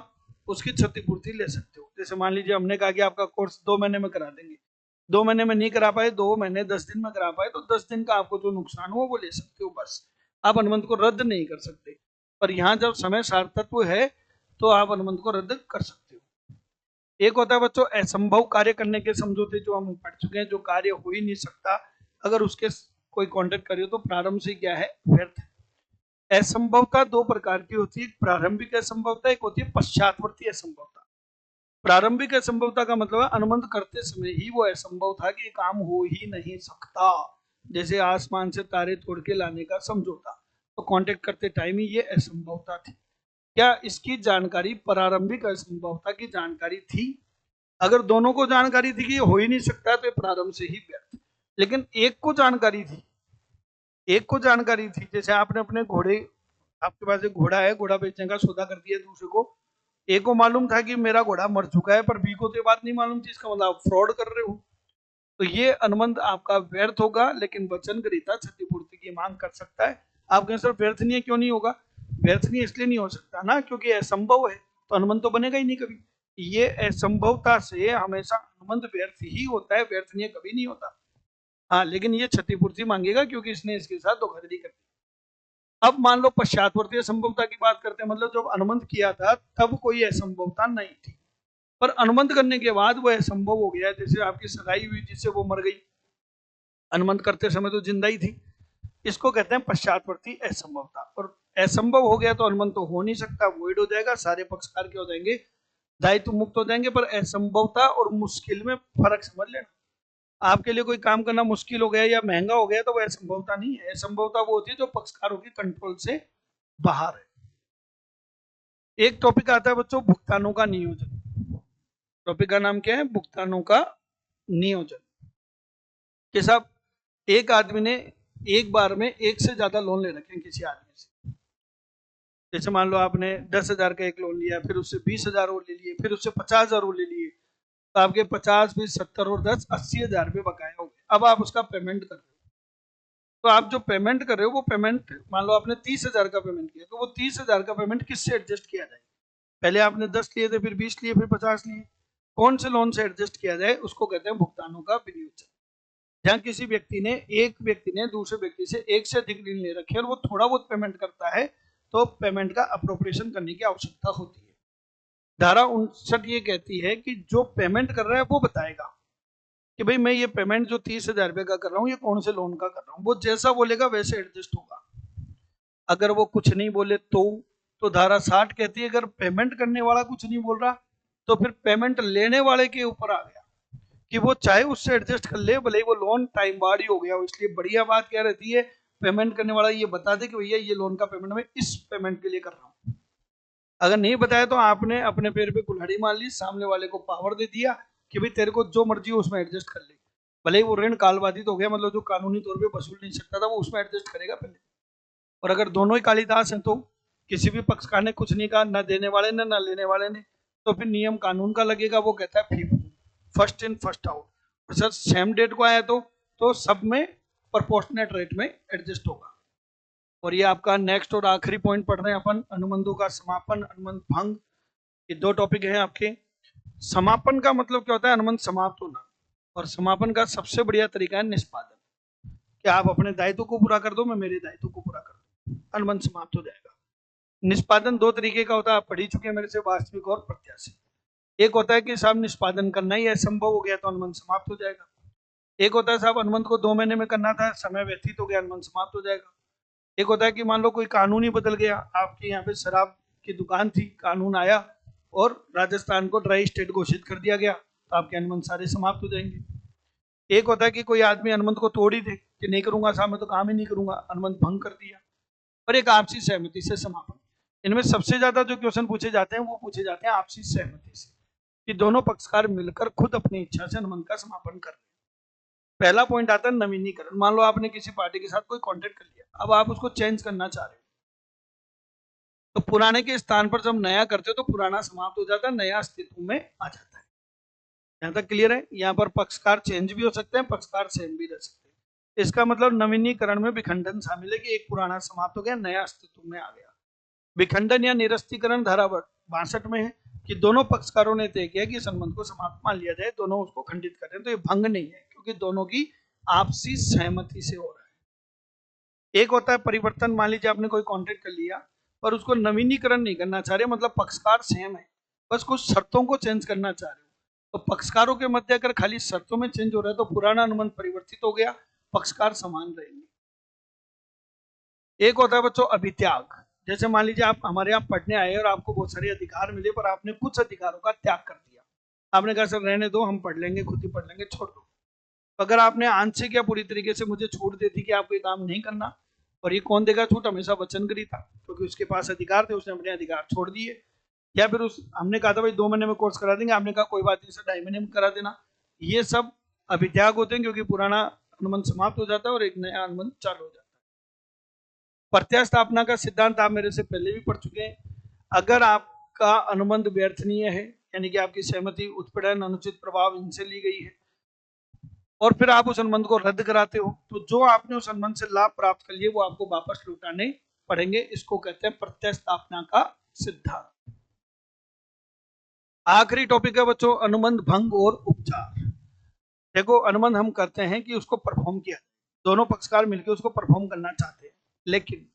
उसकी क्षतिपूर्ति ले सकते हो। जैसे मान लीजिए हमने कहा कि आपका कोर्स 2 महीने में करा देंगे, 2 महीने में नहीं करा पाए, 2 महीने 10 दिन में करा पाए, तो 10 दिन का आपको जो नुकसान हुआ वो ले सकते हो, बस। आप अनुबंध को रद्द नहीं कर सकते। पर यहाँ जब समय सार्थत्व है तो आप अनुबंध को रद्द कर सकते हो। एक होता है बच्चों असंभव कार्य करने के समझौते, जो हम पढ़ चुके हैं, जो कार्य हो ही नहीं सकता अगर उसके कोई कॉन्टेक्ट करिए तो प्रारंभ से क्या है, व्यर्थ है। असंभवता दो प्रकार की होती है, प्रारंभिक असंभवता, एक होती है पश्चातवर्ती असंभवता। प्रारंभिक असंभवता का मतलब है अनुबंध करते समय ही वो असंभव था कि काम हो ही नहीं सकता। जैसे आसमान से तारे तोड़ के लाने का समझौता, तो कांटेक्ट करते टाइम ही ये असंभवता थी। क्या इसकी जानकारी प्रारंभिक असंभवता की जानकारी थी? अगर दोनों को जानकारी थी कि ये हो ही नहीं सकता तो प्रारंभ से ही व्यर्थ। लेकिन एक को जानकारी थी, एक को जानकारी थी, जैसे आपने अपने घोड़े, आपके पास एक घोड़ा है, घोड़ा बेचने का सौदा कर दिया दूसरे को। एक को मालूम था कि मेरा घोड़ा मर चुका है, पर बी को तो ये बात नहीं मालूम थी, इसका मतलब आप फ्रॉड कर रहे हो। तो ये अनुबंध आपका व्यर्थ होगा, लेकिन वचन ग्रहीता क्षतिपूर्ति की मांग कर सकता है। आप कहें सर व्यर्थ नहीं है, क्यों नहीं होगा? व्यर्थ नहीं इसलिए नहीं हो सकता ना, क्योंकि असंभव है, तो अनुबंध तो बनेगा ही नहीं कभी। ये असंभवता से हमेशा अनुबंध व्यर्थ ही होता है, व्यर्थ नहीं कभी नहीं होता। हाँ, लेकिन ये क्षतिपूर्ति मांगेगा क्योंकि इसने इसके साथ धोखाधड़ी कर दी। अब मान लो पश्चातवर्ती असंभवता की बात करते हैं, मतलब जब अनुबंध किया था तब कोई असंभवता नहीं थी, पर अनुबंध करने के बाद वो असंभव हो गया। जैसे आपकी सगाई हुई, जिससे वो मर गई, अनुबंध करते समय तो जिंदा ही थी, इसको कहते हैं पश्चातवर्ती असंभवता। और असंभव हो गया तो अनुबंध तो हो नहीं सकता, वॉइड हो जाएगा, सारे पक्षकार के हो जाएंगे, दायित्व मुक्त हो जाएंगे। पर असंभवता और मुश्किल में फर्क समझ लेना। आपके लिए कोई काम करना मुश्किल हो गया या महंगा हो गया तो वो असंभवता नहीं है। असंभवता वो होती है जो पक्षकारों के कंट्रोल से बाहर है। एक टॉपिक आता है बच्चों भुगतानों का नियोजन। टॉपिक का नाम क्या है? भुगतानों का नियोजन। कि साहब एक आदमी ने एक बार में एक से ज्यादा लोन ले रखे हैं किसी आदमी से। जैसे मान लो आपने 10,000 का एक लोन लिया, फिर उससे 20,000 और ले लिए, फिर उससे 50,000 और ले लिए, तो आपके 50, 20, 70 और 10, 80,000 रुपये बकाया हो गए। अब आप उसका पेमेंट कर रहे हो, तो आप जो पेमेंट कर रहे हो वो पेमेंट, मान लो आपने 30,000 का पेमेंट किया, तो वो 30,000 का पेमेंट किससे एडजस्ट किया जाए? पहले आपने 10 लिए थे, फिर 20 लिए, फिर 50 लिए, कौन से लोन से एडजस्ट किया जाए? उसको कहते हैं भुगतानों का विनियोजन। जहां किसी व्यक्ति ने, एक व्यक्ति ने दूसरे व्यक्ति से एक से अधिक ऋण ले रखे और वो थोड़ा बहुत पेमेंट करता है, तो पेमेंट का अप्रोप्रिएशन करने की आवश्यकता होती है। धारा 59 ये कहती है कि जो पेमेंट कर रहा है वो बताएगा कि भाई मैं ये पेमेंट जो 30,000 रुपये का कर रहा हूँ, ये कौन से लोन का कर रहा हूँ। वो जैसा बोलेगा वैसे एडजस्ट होगा। अगर वो कुछ नहीं बोले तो धारा 60 कहती है अगर पेमेंट करने वाला कुछ नहीं बोल रहा तो फिर पेमेंट लेने वाले के ऊपर आ गया कि वो चाहे उससे एडजस्ट कर ले, भले वो लोन टाइम बार ही हो गया हो। इसलिए बढ़िया बात क्या रहती है, पेमेंट करने वाला ये बता दे कि भैया ये लोन का पेमेंट मैं इस पेमेंट के लिए कर रहा हूँ। अगर नहीं बताया तो आपने अपने पैर पे कुल्हाड़ी मार ली, सामने वाले को पावर दे दिया कि भाई तेरे को जो मर्जी हो उसमें एडजस्ट कर ले। भले ही वो ऋण काल बाधित हो गया, मतलब जो कानूनी तौर पे वसूल नहीं सकता था, वो उसमें एडजस्ट करेगा पहले। और अगर दोनों ही कालिदास हैं तो किसी भी पक्षकार ने कुछ नहीं कहा, ना देने वाले ने ना लेने वाले ने, तो फिर नियम कानून का लगेगा, वो कहता है first in first out. Sir same date को आया तो सब में प्रोपोर्शनेट रेट में एडजस्ट होगा। और ये आपका नेक्स्ट और आखिरी पॉइंट पढ़ रहे हैं अपन, अनुबंधों का समापन, अनुबंध भंग। ये दो टॉपिक हैं आपके। समापन का मतलब क्या होता है? अनुबंध समाप्त होना। और समापन का सबसे बढ़िया तरीका है निष्पादन, कि आप अपने दायित्व को पूरा कर दो, मैं मेरे दायित्व को पूरा कर दूं, अनुबंध समाप्त हो जाएगा। निष्पादन दो तरीके का होता है, आप पढ़ ही चुके हैं मेरे से, वास्तविक और प्रत्याशित। एक होता है कि साहब निष्पादन करना ही असंभव हो गया तो अनुबंध समाप्त हो जाएगा। एक होता है साहब अनुबंध को 2 महीने में करना था, समय व्यतीत हो गया, अनुबंध समाप्त हो जाएगा। एक होता है कि मान लो कोई कानून ही बदल गया, आपके यहाँ पे शराब की दुकान थी, कानून आया और राजस्थान को ड्राई स्टेट घोषित कर दिया गया, तो आपके अनुबंध सारे समाप्त हो जाएंगे। एक होता है कि कोई आदमी अनुबंध को तोड़ ही दे कि नहीं करूंगा साहब, मैं तो काम ही नहीं करूंगा, अनुबंध भंग कर दिया। और एक आपसी सहमति से समापन। इनमें सबसे ज्यादा जो क्वेश्चन पूछे जाते हैं वो पूछे जाते हैं आपसी सहमति से, कि दोनों पक्षकार मिलकर खुद अपनी इच्छा से अनुबंध का समापन कर रहे हैं। पहला पॉइंट आता है नवीनीकरण। मान लो आपने किसी पार्टी के साथ कोई कॉन्ट्रैक्ट कर लिया, अब आप उसको चेंज करना चाह रहे हो, तो पुराने के स्थान पर जब नया करते हो तो पुराना समाप्त हो जाता है, नया अस्तित्व में आ जाता है। यहाँ तक क्लियर है? यहाँ पर पक्षकार चेंज भी हो सकते हैं, पक्षकार सेम भी रह सकते हैं। इसका मतलब नवीनीकरण में विखंडन शामिल है, कि एक पुराना समाप्त हो गया, नया अस्तित्व में आ गया। विखंडन या निरस्तीकरण धारा 62 में है कि दोनों पक्षकारों ने तय किया कि इस संबंध को समाप्त मान लिया जाए, दोनों उसको खंडित कर रहे हैं, तो ये भंग नहीं है, क्योंकि दोनों की आपसी सहमति से हो रहा है। एक होता है परिवर्तन, मान लीजिए आपने कोई कॉन्ट्रैक्ट कर लिया पर उसको नवीनीकरण नहीं करना चाह रहे, मतलब पक्षकार सेम है, बस कुछ शर्तों को चेंज करना चाह रहे हो, तो पक्षकारों के मध्य अगर खाली शर्तों में चेंज हो रहा है तो पुराना अनुबंध परिवर्तित हो गया, पक्षकार समान रहेंगे। एक होता है बच्चों अभित्याग। जैसे मान लीजिए आप हमारे यहाँ पढ़ने आए और आपको बहुत सारे अधिकार मिले, पर आपने कुछ अधिकारों का त्याग कर दिया। आपने कहा सर रहने दो, हम पढ़ लेंगे, खुद ही पढ़ लेंगे, छोड़ दो। अगर आपने आंशिक या पूरी तरीके से मुझे छूट दे दी कि आपको ये काम नहीं करना, और ये कौन देगा छूट? हमेशा वचनग्रही था, क्योंकि उसके पास अधिकार थे, उसने अपने अधिकार छोड़ दिए। या फिर उस हमने कहा था भाई 2 महीने में कोर्स करा देंगे, आपने कहा कोई बात नहीं सर 2.5 महीने में करा देना। ये सब अभित्याग होते हैं, क्योंकि पुराना अनुबंध समाप्त हो जाता है और एक नया अनुबंध चालू हो जाता है। प्रत्यास्थापना का सिद्धांत आप मेरे से पहले भी पढ़ चुके हैं। अगर आपका अनुबंध व्यर्थनीय है, यानी कि आपकी सहमति, उत्पीड़न, अनुचित प्रभाव इनसे ली गई है, और फिर आप उस अनुबंध को रद्द कराते हो, तो जो आपने उस अनुबंध से लाभ प्राप्त कर लिए वो आपको वापस लौटाने पड़ेंगे। इसको कहते हैं प्रत्यास्थापना का सिद्धांत। आखिरी टॉपिक है बच्चों अनुबंध भंग और उपचार। देखो अनुबंध हम करते हैं कि उसको परफॉर्म किया, दोनों पक्षकार मिलकर उसको परफॉर्म करना चाहते हैं, लेकिन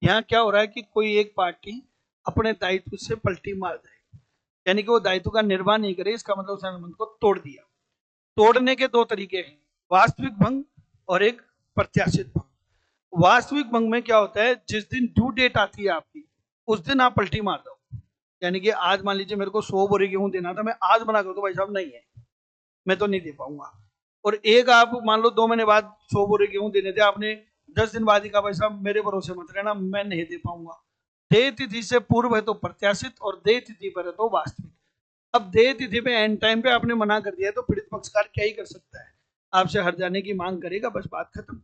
यहाँ क्या हो रहा है कि कोई एक पार्टी अपने दायित्व से पलटी मार जाए, यानी कि वो दायित्व का निर्वाह नहीं करे, इसका मतलब उस अनुबंध को तोड़ दिया। तोड़ने के दो तरीके हैं, वास्तविक भंग और एक प्रत्याशित भंग। वास्तविक भंग में क्या होता है, जिस दिन ड्यू डेट आती है आपकी, उस दिन आप पलटी मार दो। यानी कि आज मान लीजिए मेरे को 100 बोरी गेहूं देना था, मैं आज मना कर दूं भाई साहब नहीं है, मैं तो नहीं दे पाऊंगा। और एक आप मान लो 2 महीने बाद 100 बोरे गेहूं देने थे, आपने 10 दिन बाद ही कहा भाई साहब मेरे भरोसे मत रहना, मैं नहीं दे पाऊंगा। देय तिथि से पूर्व है तो प्रत्याशित, और देय तिथि पर है तो वास्तविक। अब देय तिथि पे एंड टाइम पे आपने मना कर दिया, तो पीड़ित पक्षकार क्या ही कर सकता है, आपसे हट जाने की मांग करेगा, बस बात खत्म।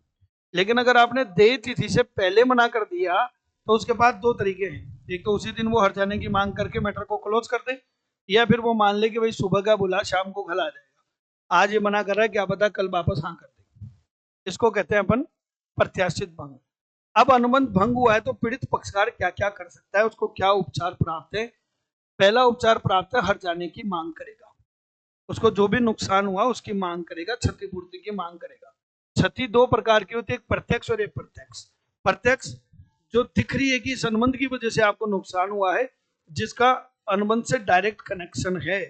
लेकिन अगर आपने देय तिथि से पहले मना कर दिया, तो उसके बाद दो तरीके हैं, एक तो उसी दिन वो हट जाने की मांग करके मैटर को क्लोज कर दे, या फिर वो मान ले कि भाई सुबह का बुला शाम को घर आ जाएगा, आज ये मना कर रहा है, क्या पता कल वापस हाँ कर दे। इसको कहते हैं अपन प्रत्याशित भंग। अब अनुबंध भंग हुआ है तो पीड़ित पक्षकार क्या क्या कर सकता है, उसको क्या उपचार प्राप्त है? पहला उपचार प्राप्त है, हट जाने की मांग करेगा, उसको जो भी नुकसान हुआ उसकी मांग करेगा, क्षतिपूर्ति की मांग करेगा। क्षति दो प्रकार की होती है, एक प्रत्यक्ष और एक प्रत्यक्ष। प्रत्यक्ष जो दिख रही है कि इस अनुबंध की वजह से आपको नुकसान हुआ है, जिसका अनुबंध से डायरेक्ट कनेक्शन है,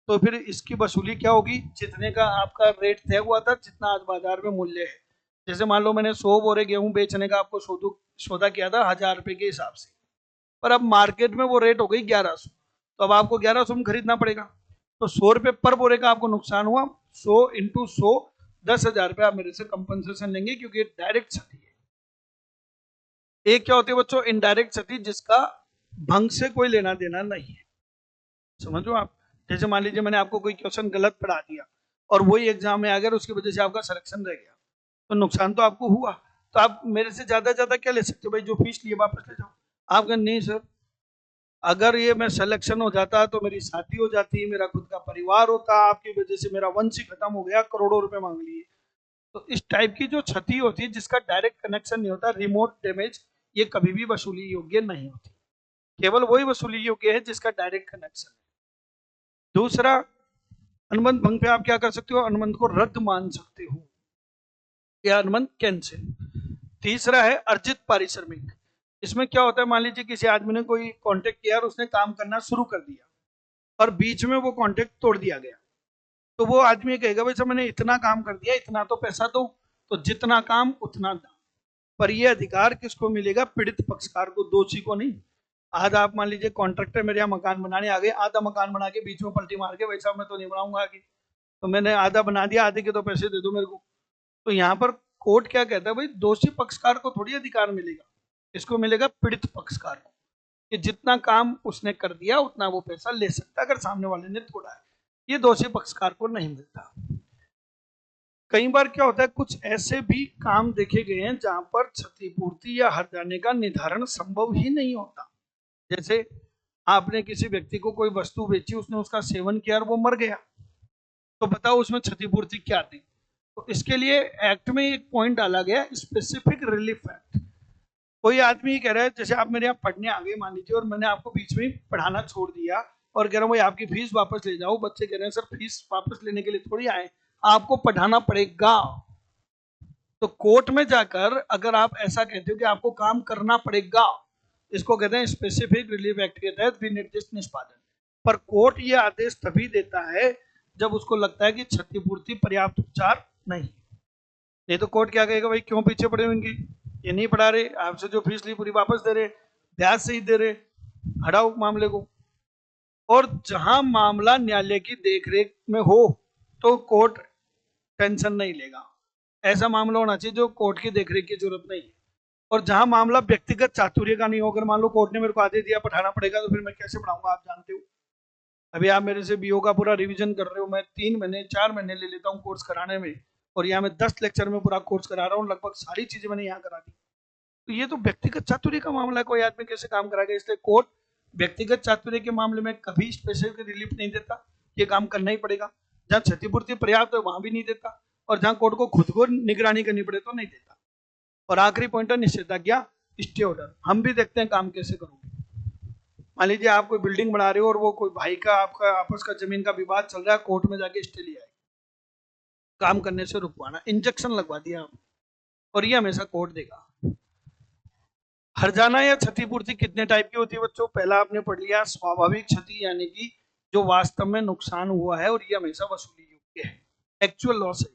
तो फिर इसकी वसूली क्या होगी? जितने का आपका रेट तय हुआ था, जितना आज बाजार में मूल्य है। जैसे मान लो मैंने 100 बोरे गेहूं बेचने का आपको सौदा किया था 1000 रुपए के हिसाब से, पर अब मार्केट में वो रेट हो गई 1100, तो अब आपको 1100 में खरीदना पड़ेगा, तो 100 रुपए पर बोरे का आपको नुकसान हुआ। 100 इंटू 100 10,000 रुपए आप मेरे से कंपनसेशन लेंगे, क्योंकि डायरेक्ट क्षति है। एक क्या होती है बच्चों इनडायरेक्ट क्षति, जिसका भंग से कोई लेना देना नहीं है। समझो आप, जैसे मान लीजिए मैंने आपको कोई क्वेश्चन गलत पढ़ा दिया और वही एग्जाम में आ गया, उसकी वजह से आपका सिलेक्शन रह गया, तो नुकसान तो आपको हुआ, तो आप मेरे से ज्यादा क्या ले सकते हो? भाई जो फीस लिए वापस ले जाओ। आप कहें नहीं सर अगर ये मैं सिलेक्शन हो जाता तो मेरी शादी हो जाती, मेरा खुद का परिवार होता, आपकी वजह से मेरा वंश ही खत्म हो गया, करोड़ों रुपए मांग लिए। तो इस टाइप की जो क्षति होती है जिसका डायरेक्ट कनेक्शन नहीं होता, रिमोट डैमेज, ये कभी भी वसूली योग्य नहीं होती। केवल वही वसूली योग्य है जिसका डायरेक्ट कनेक्शन है। दूसरा, अनुबंध भंग पे आप क्या कर सकते हो, अनुबंध को रद्द मान सकते हो या अनुबंध कैंसिल। तीसरा है अर्जित पारिश्रमिक। इसमें क्या होता है, मान लीजिए किसी आदमी ने कोई कॉन्टेक्ट किया और उसने काम करना शुरू कर दिया और बीच में वो कॉन्टेक्ट तोड़ दिया गया, तो वो आदमी कहेगा भाई साहब मैंने इतना काम कर दिया, इतना तो पैसा दो, तो जितना काम उतना दाम। पर ये अधिकार किसको मिलेगा, पीड़ित पक्षकार को, दोषी को नहीं। आज आप मान लीजिए कॉन्ट्रैक्टर मेरे यहाँ मकान बनाने आ गए, आधा मकान बना के बीच में पलटी मार के भाई साहब मैं तो नहीं बनाऊंगा आगे, तो मैंने आधा बना दिया, आधे के तो पैसे दे दो मेरे को। तो यहाँ पर कोर्ट क्या कहता है, भाई दोषी पक्षकार को थोड़ी अधिकार मिलेगा, इसको मिलेगा पीड़ित पक्षकार को, कि जितना काम उसने कर दिया उतना वो पैसा ले सकता है अगर सामने वाले ने तोड़ा है। ये दोषी पक्षकार को नहीं मिलता। कई बार क्या होता है, कुछ ऐसे भी काम देखे गए हैं जहां पर क्षतिपूर्ति या हर्जाने का निर्धारण संभव ही नहीं होता। जैसे आपने किसी व्यक्ति को कोई वस्तु बेची, उसने उसका सेवन किया और वो मर गया, तो बताओ उसमें क्षतिपूर्ति क्या दी। तो इसके लिए एक्ट में एक पॉइंट डाला गया, स्पेसिफिक रिलीफ एक्ट। कोई आदमी कह रहा है, जैसे आप मेरे यहाँ पढ़ने आ गए मान लीजिए, और मैंने आपको बीच में पढ़ाना छोड़ दिया और कह रहा हूँ भाई आपकी फीस वापस ले जाओ, बच्चे कह रहे हैं सर फीस वापस लेने के लिए थोड़ी आए, आपको पढ़ाना पड़ेगा। तो कोर्ट में जाकर अगर आप ऐसा कहते हो कि आपको काम करना पड़ेगा, इसको कहते हैं स्पेसिफिक रिलीफ एक्ट के तहत विनिर्दिष्ट निष्पादन। पर कोर्ट ये आदेश तभी देता है जब उसको लगता है कि क्षतिपूर्ति पर्याप्त उपचार नहीं तो कोर्ट क्या कहेगा, भाई क्यों पीछे पड़े होंगे, ये नहीं पढ़ा रहे, आपसे जो फीस ली पूरी वापस दे रहे, ब्याज से ही दे रहे, हटाओ मामले को। और जहां मामला न्यायालय की देखरेख में हो तो कोर्ट टेंशन नहीं लेगा, ऐसा मामला होना चाहिए जो कोर्ट की देखरेख की जरूरत नहीं है। और जहां मामला व्यक्तिगत चातुर्य का नहीं हो, अगर मान लो कोर्ट ने मेरे को आदेश दिया पढ़ाना पड़ेगा, तो फिर मैं कैसे पढ़ाऊंगा, आप जानते हो। अभी आप मेरे से बीओ का पूरा रिवीजन कर रहे हो, मैं 3 महीने 4 महीने ले लेता हूँ कोर्स कराने में, और यहाँ मैं 10 लेक्चर में पूरा कोर्स करा रहा हूँ, लगभग सारी चीजें मैंने यहाँ करा दी। तो ये तो व्यक्तिगत चातुर्य का मामला है, कोई आदमी कैसे काम कराएगा। इसलिए कोर्ट व्यक्तिगत चातुर्य के मामले में कभी स्पेशल रिलीफ नहीं देता, ये काम करना ही पड़ेगा। जहाँ क्षतिपूर्ति पर्याप्त है वहां भी नहीं देता, और जहाँ कोर्ट को खुद को निगरानी करनी पड़े तो नहीं देता। और आखिरी पॉइंट है निषेधाज्ञा, स्टे ऑर्डर। हम भी देखते हैं काम कैसे करोगे। मान लीजिए आप कोई बिल्डिंग बना रहे हो और वो कोई भाई का आपका आपस का जमीन का विवाद चल रहा है, कोर्ट में जाके स्टे लिया है, काम करने से रुकवाना, इंजेक्शन लगवा दिया आप, और ये हमेशा कोर्ट देगा। हर्जाना या क्षतिपूर्ति कितने टाइप की होती है बच्चों, पहला आपने पढ़ लिया, स्वाभाविक क्षति यानी कि जो वास्तव में नुकसान हुआ है और ये हमेशा वसूली योग्य है, एक्चुअल लॉस है।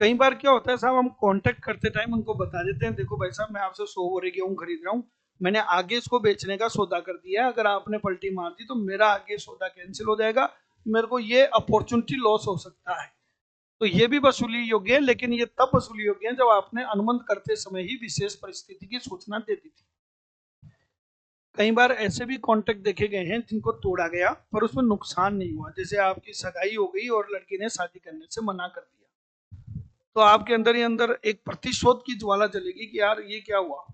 कई बार क्या होता है साहब, हम कांटेक्ट करते टाइम उनको बता देते हैं, देखो भाई साहब मैं आपसे 100 बोरे गेहूं खरीद रहा हूँ, मैंने आगे इसको बेचने का सौदा कर दिया, अगर आपने पलटी मार दी तो मेरा आगे सौदा कैंसिल हो जाएगा, मेरे को ये अपॉर्चुनिटी लॉस हो सकता है। तो ये भी वसूली योग्य है, लेकिन ये तब वसूली योग्य है जब आपने अनुबंध करते समय ही विशेष परिस्थिति की सूचना दे दी थी। कई बार ऐसे भी कॉन्ट्रैक्ट देखे गए हैं जिनको तोड़ा गया पर उसमें नुकसान नहीं हुआ, जैसे आपकी सगाई हो गई और लड़की ने शादी करने से मना कर दिया, तो आपके अंदर ही अंदर एक प्रतिशोध की ज्वाला चलेगी कि यार ये क्या हुआ,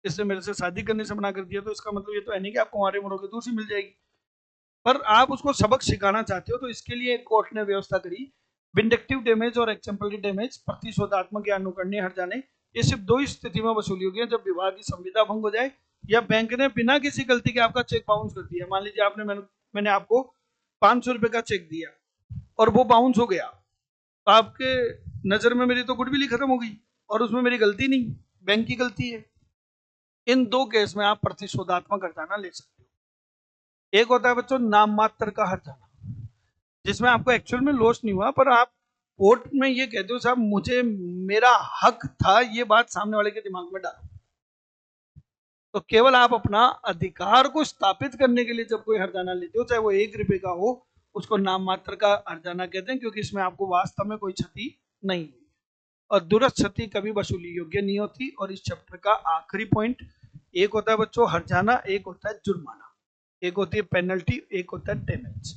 इसने मेरे से शादी करने से मना कर दिया, तो इसका मतलब ये तो है नहीं कि आप कुंवारे मरोगे, दूसरी मिल जाएगी। पर आप उसको सबक सिखाना चाहते हो, तो इसके लिए कोर्ट ने व्यवस्था करी, विंडक्टिव डैमेज और एक्जम्पलरी डैमेज, प्रतिशोधात्मक या अनुकरणीय हर्जाने, ये सिर्फ 2 स्थिति में वसूली होगी, जब विवाह की संविदा भंग हो जाए या बैंक ने बिना किसी गलती के आपका चेक बाउंस कर दिया। मान लीजिए आपने मैंने आपको 500 रुपए का चेक दिया और वो बाउंस हो गया, तो आपके नजर में मेरी तो गुडविल ही खत्म हो गई और उसमें मेरी गलती नहीं, बैंक की गलती है। इन 2 केस में आप प्रतिशोधात्मक हर्जाना ले सकते हो। एक होता है बच्चों नाम मात्र का हर्जाना, जिसमें आपको एक्चुअल में लॉस नहीं हुआ, पर आप कोर्ट में ये कहते हो साहब मुझे मेरा हक था, ये बात सामने वाले के दिमाग में डालो। तो केवल आप अपना अधिकार को स्थापित करने के लिए जब कोई हर्जाना लेते हो, चाहे वो 1 रुपए का हो, उसको नाम मात्र का हर्जाना कहते हैं, क्योंकि इसमें आपको वास्तव में कोई क्षति नहीं हुई, और दूरस्थ क्षति कभी वसूली योग्य नहीं होती। और इस चैप्टर का आखिरी पॉइंट, एक होता है बच्चों हर्जाना, एक होता है जुर्माना, एक होती है पेनल्टी, एक होता है डैमेज।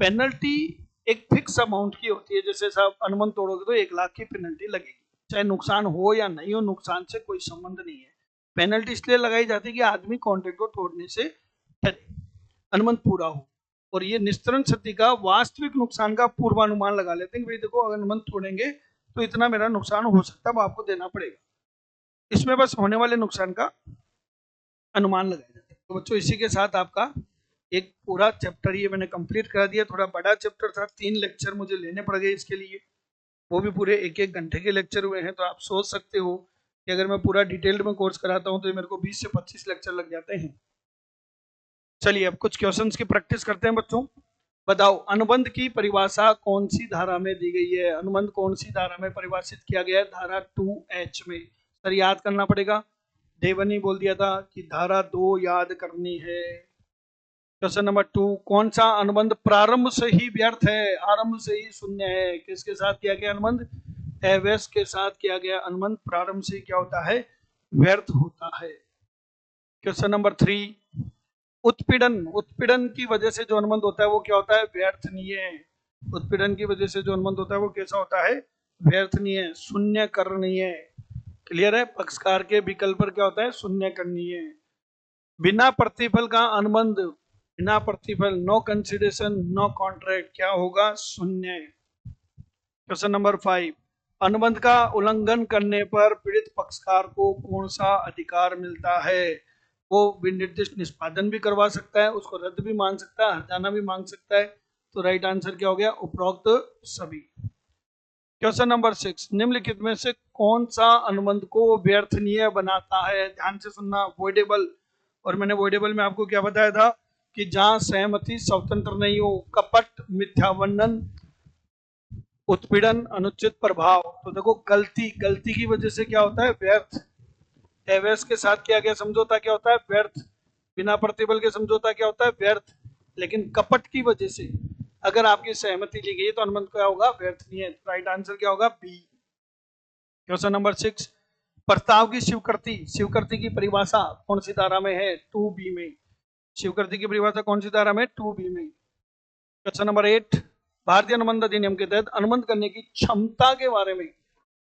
पेनल्टी एक फिक्स अमाउंट की होती है, जैसे साहब अनुबंध तोड़ोगे तो 1 लाख की पेनल्टी लगेगी, चाहे नुकसान हो या नहीं हो, नुकसान से कोई संबंध नहीं है। पेनल्टी इसलिए लगाई जाती है कि आदमी कॉन्ट्रैक्ट को तोड़ने से डरे। अनुबंध पूरा हो। और ये निस्तरण क्षति का वास्तविक नुकसान का पूर्वानुमान लगा लेते हैं कि भाई देखो अगर अनुबंध तोड़ेंगे तो इतना मेरा नुकसान हो सकता है, वो आपको देना पड़ेगा। इसमें बस होने वाले नुकसान का अनुमान लगाया जाता है। तो बच्चों इसी के साथ आपका एक पूरा चैप्टर ये मैंने कंप्लीट करा दिया। थोड़ा बड़ा चैप्टर था, 3 लेक्चर मुझे लेने पड़ गए इसके लिए, वो भी पूरे 1-1 घंटे के लेक्चर हुए हैं। तो आप सोच सकते हो कि अगर मैं पूरा डिटेल्ड में कोर्स कराता हूँ तो मेरे को 20 से 25 लेक्चर लग जाते हैं। चलिए अब कुछ क्वेश्चंस की प्रैक्टिस करते हैं बच्चों। बताओ अनुबंध की परिभाषा कौन सी धारा में दी गई है? अनुबंध कौन सी धारा में परिभाषित किया गया है? धारा 2H में। सर याद करना पड़ेगा, देवनी बोल दिया था कि धारा 2 याद करनी है। क्वेश्चन नंबर 2, कौन सा अनुबंध प्रारंभ से ही व्यर्थ है, आरंभ से ही शून्य है? किसके साथ किया गया अनुबंध? एवेस के साथ किया गया अनुबंध प्रारंभ से क्या होता है? व्यर्थ होता है। क्वेश्चन नंबर 3, उत्पीड़न, उत्पीड़न की वजह से जो अनुबंध होता है वो क्या होता है? व्यर्थनीय। उत्पीड़न की वजह से जो अनुबंध होता है वो कैसा होता है? व्यर्थनीय, शून्य करणीय। क्लियर है? पक्षकार के विकल्प पर क्या होता है? शून्य करणीय। बिना प्रतिफल का अनुबंध, बिना प्रतिफल, नो कंसिडरेशन नो कॉन्ट्रैक्ट, क्या होगा? शून्य। क्वेश्चन नंबर 5, अनुबंध का उल्लंघन करने पर पीड़ित पक्षकार को कौन सा अधिकार मिलता है? वो विनिर्दिष्ट निष्पादन भी करवा सकता है, उसको रद्द भी मांग सकता है, हर्जाना भी मांग सकता है। तो राइट आंसर क्या हो गया? उपरोक्त सभी। क्वेश्चन नंबर 6, निम्नलिखित में से कौन सा अनुबंध को व्यर्थनीय बनाता है? ध्यान से सुनना, वॉइडेबल। और मैंने वॉइडेबल में आपको क्या बताया था कि जहां सहमति स्वतंत्र नहीं हो, कपट, मिथ्या वर्णन, उत्पीड़न, अनुचित प्रभाव। तो देखो गलती, गलती की वजह से क्या होता है? व्यर्थ। एवेस के साथ किया गया समझौता क्या होता है? व्यर्थ। बिना प्रतिबल के समझौता क्या होता है? व्यर्थ। लेकिन कपट की वजह से अगर आपकी सहमति ली गई तो अनुबंध क्या होगा? व्यर्थनीय। राइट आंसर क्या होगा? बी। क्वेश्चन नंबर 6, प्रस्ताव की स्वीकृति, स्वीकृति की परिभाषा कौन सी धारा में है? 2B में। स्वीकृति की परिभाषा कौन सी धारा में? 2B में। क्वेश्चन नंबर 8, भारतीय अनुबंध अधिनियम के तहत अनुबंध करने की क्षमता के बारे में,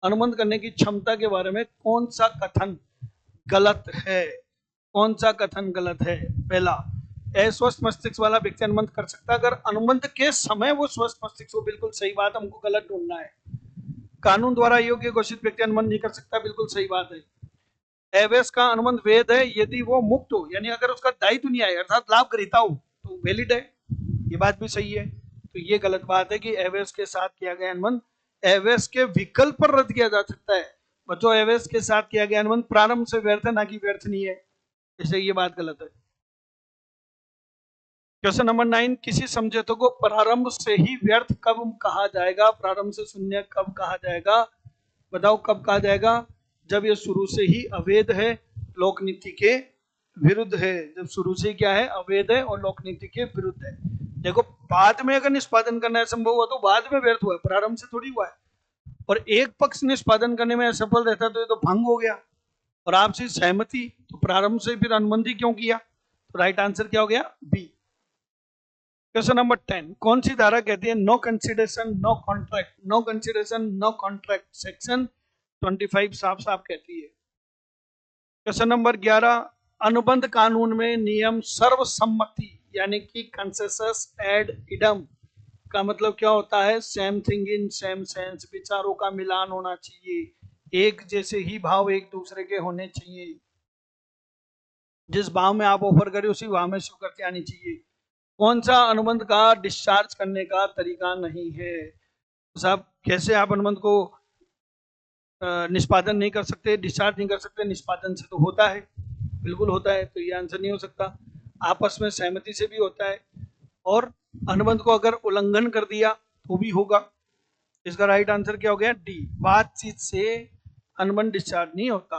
अनुबंध करने की क्षमता के बारे में कौन सा कथन गलत है? कौन सा कथन गलत है? पहला, अस्वस्थ मस्तिष्क वाला व्यक्ति अनुबंध कर सकता है अगर अनुबंध के समय वो स्वस्थ मस्तिष्क हो। बिल्कुल सही बात, हमको गलत ढूंढना है। कानून द्वारा योग्य घोषित व्यक्ति अनुबंध नहीं कर सकता, बिल्कुल सही बात है। एवेस का अनुबंध वैध है यदि वो मुक्त हो, यानी अगर उसका दायित्व नहीं आए अर्थात लाभ ग्रहीता हो तो वैलिड है, ये बात भी सही है। तो ये गलत बात है कि एवेस के साथ किया गया अनुबंध एवेस के विकल्प पर रद्द किया जा सकता है। बच्चों एवेस के साथ किया गया अनुबंध प्रारंभ से व्यर्थ है, ना कि व्यर्थ नहीं है, इसलिए ये बात गलत है। क्वेश्चन नंबर 9, किसी समझौते को प्रारंभ से ही व्यर्थ कब कहा जाएगा? प्रारंभ से शून्य कब कहा जाएगा? बताओ कब कहा जाएगा? जब ये शुरू से ही अवैध है, लोक नीति के विरुद्ध है। जब शुरू से क्या है? अवैध है और लोक नीति के विरुद्ध है। देखो बाद में अगर निष्पादन करना संभव हुआ तो बाद में व्यर्थ हुआ है, प्रारंभ से थोड़ी हुआ है। और एक पक्ष निष्पादन करने में असफल रहता तो ये तो भंग हो गया, और आपसी सहमति, तो प्रारंभ से फिर अनुबंध क्यों किया? तो राइट आंसर क्या हो गया? बी। क्वेश्चन नंबर 10, कौन सी धारा कहती है no consideration no contract? No consideration no contract section 25 साफ साफ कहती है। क्वेश्चन नंबर 11, अनुबंध कानून में नियम सर्वसम्मति यानी कि कंसेंसस एड इडम का मतलब क्या होता है? Same thing in same sense, विचारों का मिलान होना चाहिए, एक जैसे ही भाव एक दूसरे के होने चाहिए, जिस भाव में आप ऑफर करें उसी भाव में स्वीकृति आनी चाहिए। कौन सा अनुबंध का डिस्चार्ज करने का तरीका नहीं है? तो साहब कैसे आप अनुबंध को निष्पादन नहीं कर सकते, डिस्चार्ज नहीं कर सकते? निष्पादन से तो होता है, बिल्कुल होता है, तो ये आंसर नहीं हो सकता। आपस में सहमति से भी होता है, और अनुबंध को अगर उल्लंघन कर दिया तो भी होगा। इसका राइट आंसर क्या हो गया? डी। बातचीत से अनुबंध डिस्चार्ज नहीं होता,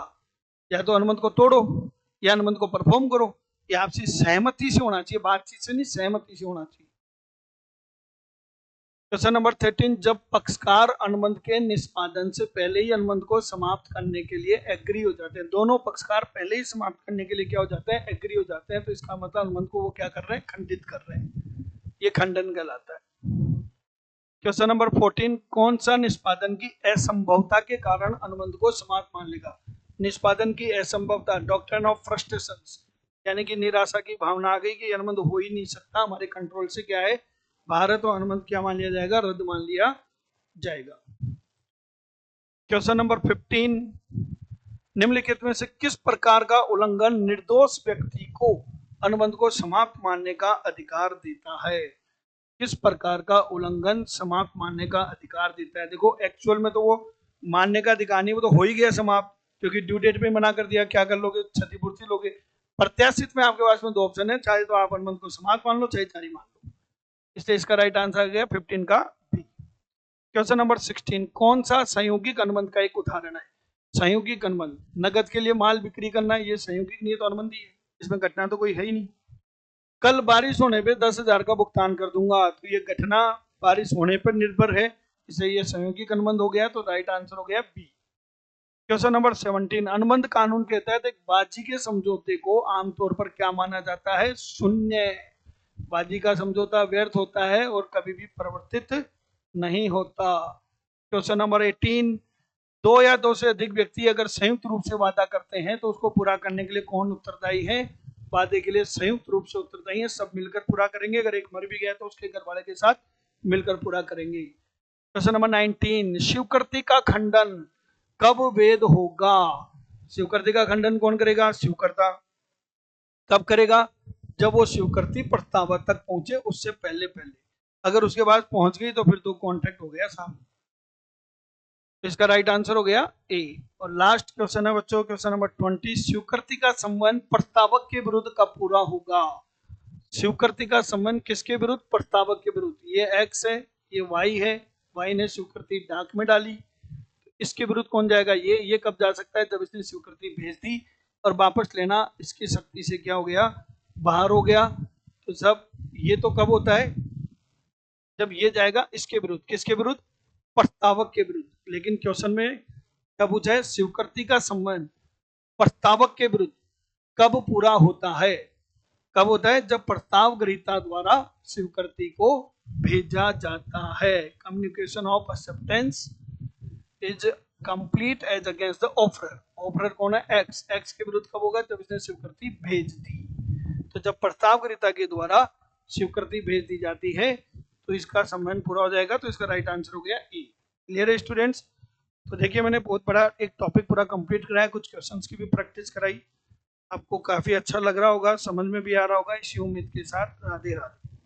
या तो अनुबंध को तोड़ो या अनुबंध को परफॉर्म करो, या आपसी सहमति से होना चाहिए, बातचीत से नहीं, सहमति से होना चाहिए। क्वेश्चन नंबर 13, जब पक्षकार अनुबंध के निष्पादन से पहले ही अनुबंध को समाप्त करने के लिए एग्री हो जाते हैं, दोनों पक्षकार पहले ही समाप्त करने के लिए क्या हो जाते हैं? एग्री हो जाते हैं, तो इसका मतलब अनुबंध को वो क्या कर रहे हैं? खंडित कर रहे हैं, ये खंडन कहलाता है। क्वेश्चन नंबर 14, कौन सा निष्पादन की असंभवता के कारण अनुबंध को समाप्त मान लेगा? निष्पादन की असंभवता, डॉक्ट्रिन ऑफ फ्रस्ट्रेशंस, यानी कि निराशा की भावना आ गई कि अनुबंध हो ही नहीं सकता, हमारे कंट्रोल से क्या है बाहर है, तो अनुबंध क्या मान लिया जाएगा, रद्द मान लिया जाएगा। क्वेश्चन नंबर 15, निम्नलिखित में से किस प्रकार का उल्लंघन निर्दोष व्यक्ति को अनुबंध को समाप्त मानने का अधिकार देता है? किस प्रकार का उल्लंघन समाप्त मानने का अधिकार देता है? देखो एक्चुअल में तो वो मानने का अधिकार नहीं, वो तो हो ही गया समाप्त, क्योंकि ड्यू डेट पे मना कर दिया, क्या कर लोगे, क्षतिपूर्ति लोगे। प्रत्याशित में आपके पास में दो ऑप्शन है, चाहे तो आप अनुबंध को समाप्त मान लो, चाहे जारी मान लो, इसलिए इसका राइट आंसर आ गया 15 का बी। क्वेश्चन नंबर 16, कौन सा संयोगिक अनुबंध का एक उदाहरण है? संयोगिक अनुबंध, नगद के लिए माल बिक्री करना, ये संयोगिक नहीं है तो अनुबंध ही है, इसमें घटना तो कोई है ही नहीं। कल बारिश होने पे 10,000 का भुगतान कर दूंगा, तो ये घटना बारिश होने पर निर्भर है, इसलिए ये संयोगिक अनुबंध हो गया, तो राइट आंसर हो गया बी। क्वेश्चन नंबर 17, अनुबंध कानून के तहत एक बाजी के समझौते को आमतौर पर क्या माना जाता है? शून्य। बाजी का समझौता व्यर्थ होता है और कभी भी परिवर्तित नहीं होता। क्वेश्चन नंबर 18, दो या दो से अधिक व्यक्ति अगर संयुक्त रूप से वादा करते हैं तो उसको पूरा करने के लिए कौन उत्तरदायी है? वादे के लिए संयुक्त रूप से उत्तरदायी है, सब मिलकर पूरा करेंगे, अगर एक मर भी गया तो उसके घर वाले के साथ मिलकर पूरा करेंगे। क्वेश्चन नंबर 19, शिवकृति का खंडन कब वेद होगा? शिवकृति का खंडन कौन करेगा? शिवकर्ता। कब करेगा? जब वो शिवकृति प्रस्तावक तक पहुंचे, उससे पहले पहले, अगर उसके बाद पहुंच गई तो फिर तो कॉन्ट्रैक्ट हो गया साहब। इसका राइट आंसर हो गया ए। और लास्ट क्वेश्चन है बच्चों, क्वेश्चन नंबर 20, स्वीकृति का संबंध प्रस्तावक के विरुद्ध कब पूरा होगा? स्वीकृति का संबंध किसके विरुद्ध? प्रस्तावक के विरुद्ध। ये एक्स है, ये वाई है, वाई ने स्वीकृति डाक में डाली, इसके विरुद्ध कौन जाएगा? ये कब जा सकता है? जब इसने स्वीकृति भेज दी और वापस लेना इसकी शक्ति से क्या हो गया, बाहर हो गया। तो सब ये तो कब होता है? जब ये जाएगा इसके विरुद्ध। किसके विरुद्ध? प्रस्तावक के विरुद्ध। लेकिन क्वेश्चन में क्या पूछा है? स्वीकृति का संबंध प्रस्तावक के विरुद्ध कब पूरा होता है? कब होता है? जब प्रस्ताव ग्रहीता द्वारा स्वीकृति को भेजा जाता है। Communication of acceptance is complete as against the offeror. Offeror कौन है? एक्स। एक्स के विरुद्ध कब होगा? जब इसने स्वीकृति भेज दी। तो जब प्रस्ताव ग्रहीता के द्वारा स्वीकृति भेज दी जाती है तो इसका संबंध पूरा हो जाएगा, तो इसका राइट आंसर हो गया ए। क्लियर है स्टूडेंट्स? तो देखिए मैंने बहुत बड़ा एक टॉपिक पूरा कंप्लीट कराया, कुछ क्वेश्चंस की भी प्रैक्टिस कराई, आपको काफी अच्छा लग रहा होगा, समझ में भी आ रहा होगा, इसी उम्मीद के साथ राधे राधे।